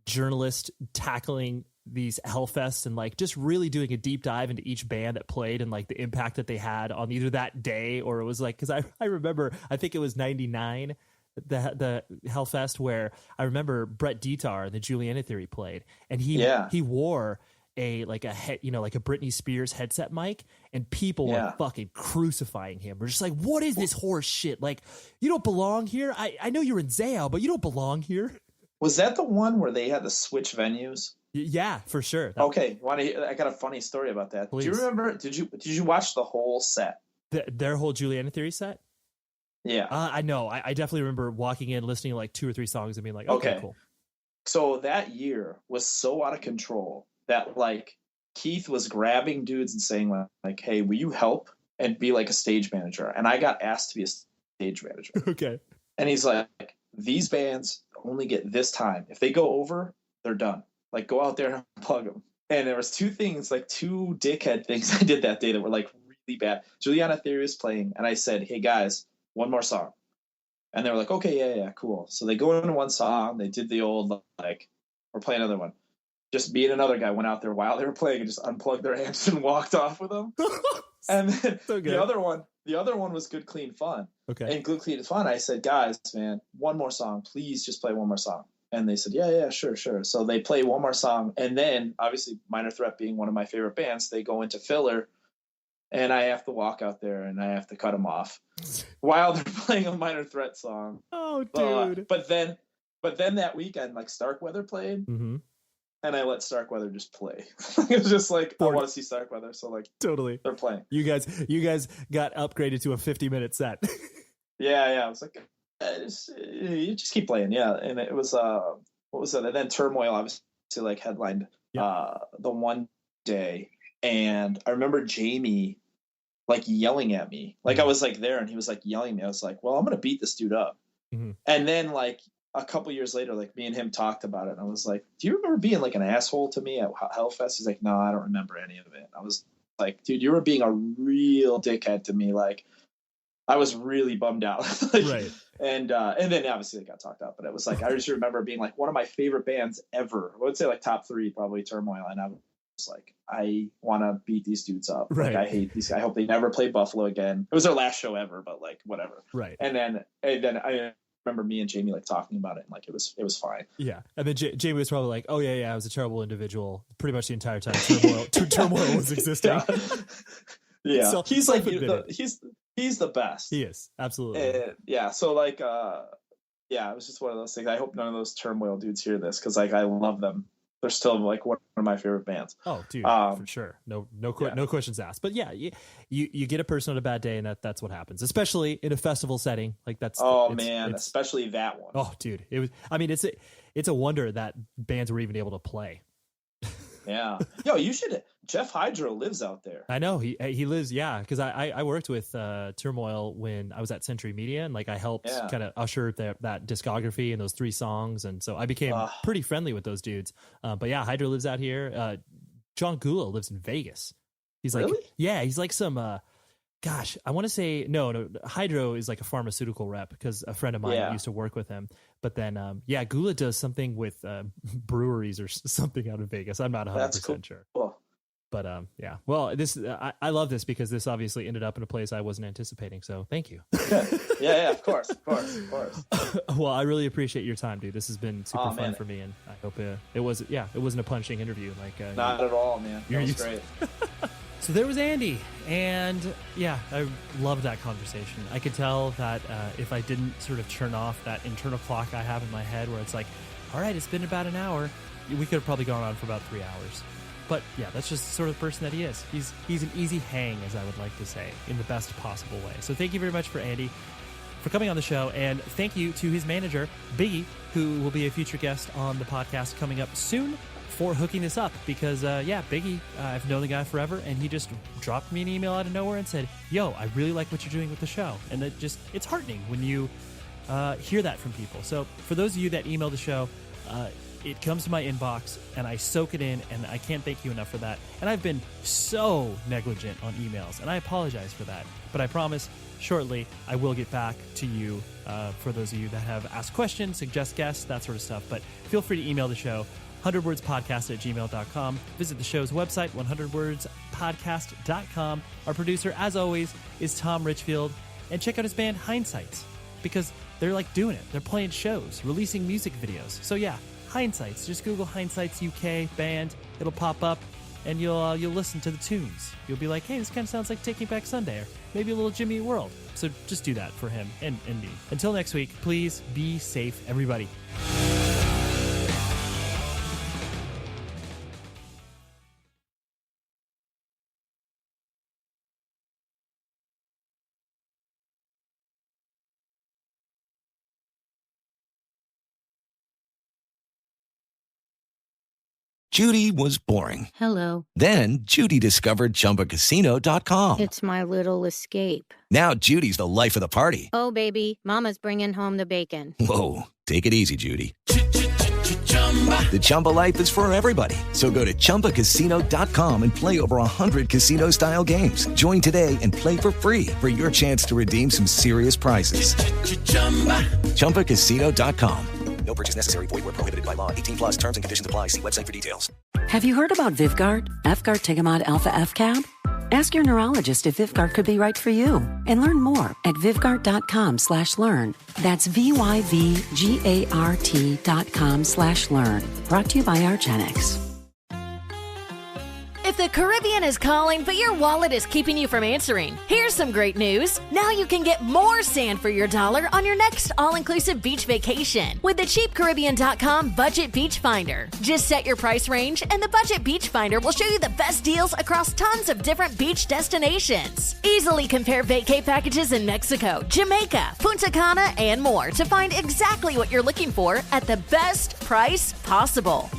journalist tackling these Hellfests and like just really doing a deep dive into each band that played and like the impact that they had on either that day or it was like because I remember I think it was '99. The Hellfest where I remember Brett Dietar, the Juliana Theory played, and he wore a Britney Spears headset mic, and people were fucking crucifying him. We're just like, what is this horse shit? Like, you don't belong here. I know you're in Zao, but you don't belong here. Was that the one where they had to switch venues? Yeah, for sure. Okay, I got a funny story about that. Please. Do you remember? Did you watch the whole set? Their whole Juliana Theory set? Yeah. I know. I definitely remember walking in, listening to like 2 or 3 songs and being like, okay, cool. So that year was so out of control that like Keith was grabbing dudes and saying like, hey, will you help and be like a stage manager? And I got asked to be a stage manager. Okay. And he's like, these bands only get this time. If they go over, they're done. Like go out there and plug them. And there was 2 things, like 2 dickhead things I did that day that were like really bad. Juliana Theory was playing and I said, hey guys, one more song. And they were like, okay, yeah, cool. So they go into one song. They did the old, like, we're playing another one. Just me and another guy went out there while they were playing and just unplugged their amps and walked off with them. And then so the other one was Good Clean Fun. Okay. And Good Clean Fun, I said, guys, man, one more song. Please just play one more song. And they said, yeah, sure. So they play one more song. And then, obviously, Minor Threat being one of my favorite bands, they go into filler. And I have to walk out there and I have to cut them off while they're playing a Minor Threat song. Oh, dude! But then that weekend, like Starkweather played, and I let Starkweather just play. It was just like I want to see Starkweather, so like totally they're playing. You guys got upgraded to a 50-minute set. Yeah. I was like, you just keep playing, yeah. And it was what was it? And then Turmoil obviously like headlined the one day, and I remember Jamie like yelling at me. Like I was like there and he was like yelling at me. I was like, well, I'm going to beat this dude up. Mm-hmm. And then like a couple years later, like me and him talked about it. And I was like, do you remember being like an asshole to me at Hellfest? He's like, no, I don't remember any of it. I was like, dude, you were being a real dickhead to me. Like I was really bummed out. Like, right. And then obviously it got talked out, but it was like, I just remember being like one of my favorite bands ever. I would say like top 3, probably Turmoil. And I was like, I want to beat these dudes up. Right. Like I hate these guys. I hope they never play Buffalo again. It was their last show ever, but like whatever. Right. And then I remember me and Jamie like talking about it and like it was fine. Yeah. And then Jamie was probably like, oh yeah, I was a terrible individual pretty much the entire time Turmoil was existing. Yeah. So, he's like he's the best. He is. Absolutely. Yeah. So like it was just one of those things. I hope none of those Turmoil dudes hear this because like I love them. They're still like one of my favorite bands. Oh, dude, for sure. No questions asked. But yeah, you get a person on a bad day, and that's what happens, especially in a festival setting. Like that's. Oh man, especially that one. Oh, dude, it was. I mean, it's a wonder that bands were even able to play. Yeah. Yo, you should. Jeff Hydro lives out there. I know he lives. Yeah, because I worked with Turmoil when I was at Century Media, and like I helped kind of usher that discography and those 3 songs, and so I became pretty friendly with those dudes. But yeah, Hydro lives out here. John Gula lives in Vegas. He's like, really? Yeah, he's like some gosh, I want to say no. Hydro is like a pharmaceutical rep because a friend of mine used to work with him. But then, Gula does something with breweries or something out of Vegas. I'm not 100% sure. Cool. But well, this I love this because this obviously ended up in a place I wasn't anticipating. So thank you. Yeah, of course. Well, I really appreciate your time, dude. This has been super fun for me, and I hope it wasn't a punching interview. Like not at all, man. That was great. So there was Andy, and I loved that conversation. I could tell that if I didn't sort of turn off that internal clock I have in my head where it's like, all right, it's been about an hour, we could have probably gone on for about 3 hours. But that's just the sort of person that he is. He's an easy hang, as I would like to say, in the best possible way. So thank you very much for Andy for coming on the show, and thank you to his manager, Biggie, who will be a future guest on the podcast coming up soon, for hooking this up. Because, Biggie, I've known the guy forever, and he just dropped me an email out of nowhere and said, yo, I really like what you're doing with the show. And it's heartening when you hear that from people. So for those of you that email the show, it comes to my inbox, and I soak it in, and I can't thank you enough for that. And I've been so negligent on emails, and I apologize for that. But I promise, shortly, I will get back to you for those of you that have asked questions, suggest guests, that sort of stuff. But feel free to email the show, 100wordspodcast@gmail.com. Visit the show's website, 100wordspodcast.com. Our producer, as always, is Tom Richfield. And check out his band, Hindsights, because they're like doing it. They're playing shows, releasing music videos. So Hindsights. Just Google Hindsights UK band. It'll pop up, and you'll listen to the tunes. You'll be like, hey, this kind of sounds like Taking Back Sunday, or maybe a little Jimmy Eat World. So just do that for him and me. Until next week, please be safe, everybody. Judy was boring. Hello. Then Judy discovered ChumbaCasino.com. It's my little escape. Now Judy's the life of the party. Oh, baby, mama's bringing home the bacon. Whoa, take it easy, Judy. The Chumba life is for everybody. So go to ChumbaCasino.com and play over 100 casino-style games. Join today and play for free for your chance to redeem some serious prizes. ChumbaCasino.com. No purchase necessary. Void where prohibited by law. 18+ terms and conditions apply. See website for details. Have you heard about Vyvgart? Efgart Tigamod Alpha FCAB? Ask your neurologist if Vyvgart could be right for you. And learn more at Vyvgart.com/learn. That's VYVGART.com/learn. Brought to you by argenx. If the Caribbean is calling, but your wallet is keeping you from answering, here's some great news. Now you can get more sand for your dollar on your next all-inclusive beach vacation with the cheapcaribbean.com Budget Beach Finder. Just set your price range, and the Budget Beach Finder will show you the best deals across tons of different beach destinations. Easily compare vacay packages in Mexico, Jamaica, Punta Cana, and more to find exactly what you're looking for at the best price possible.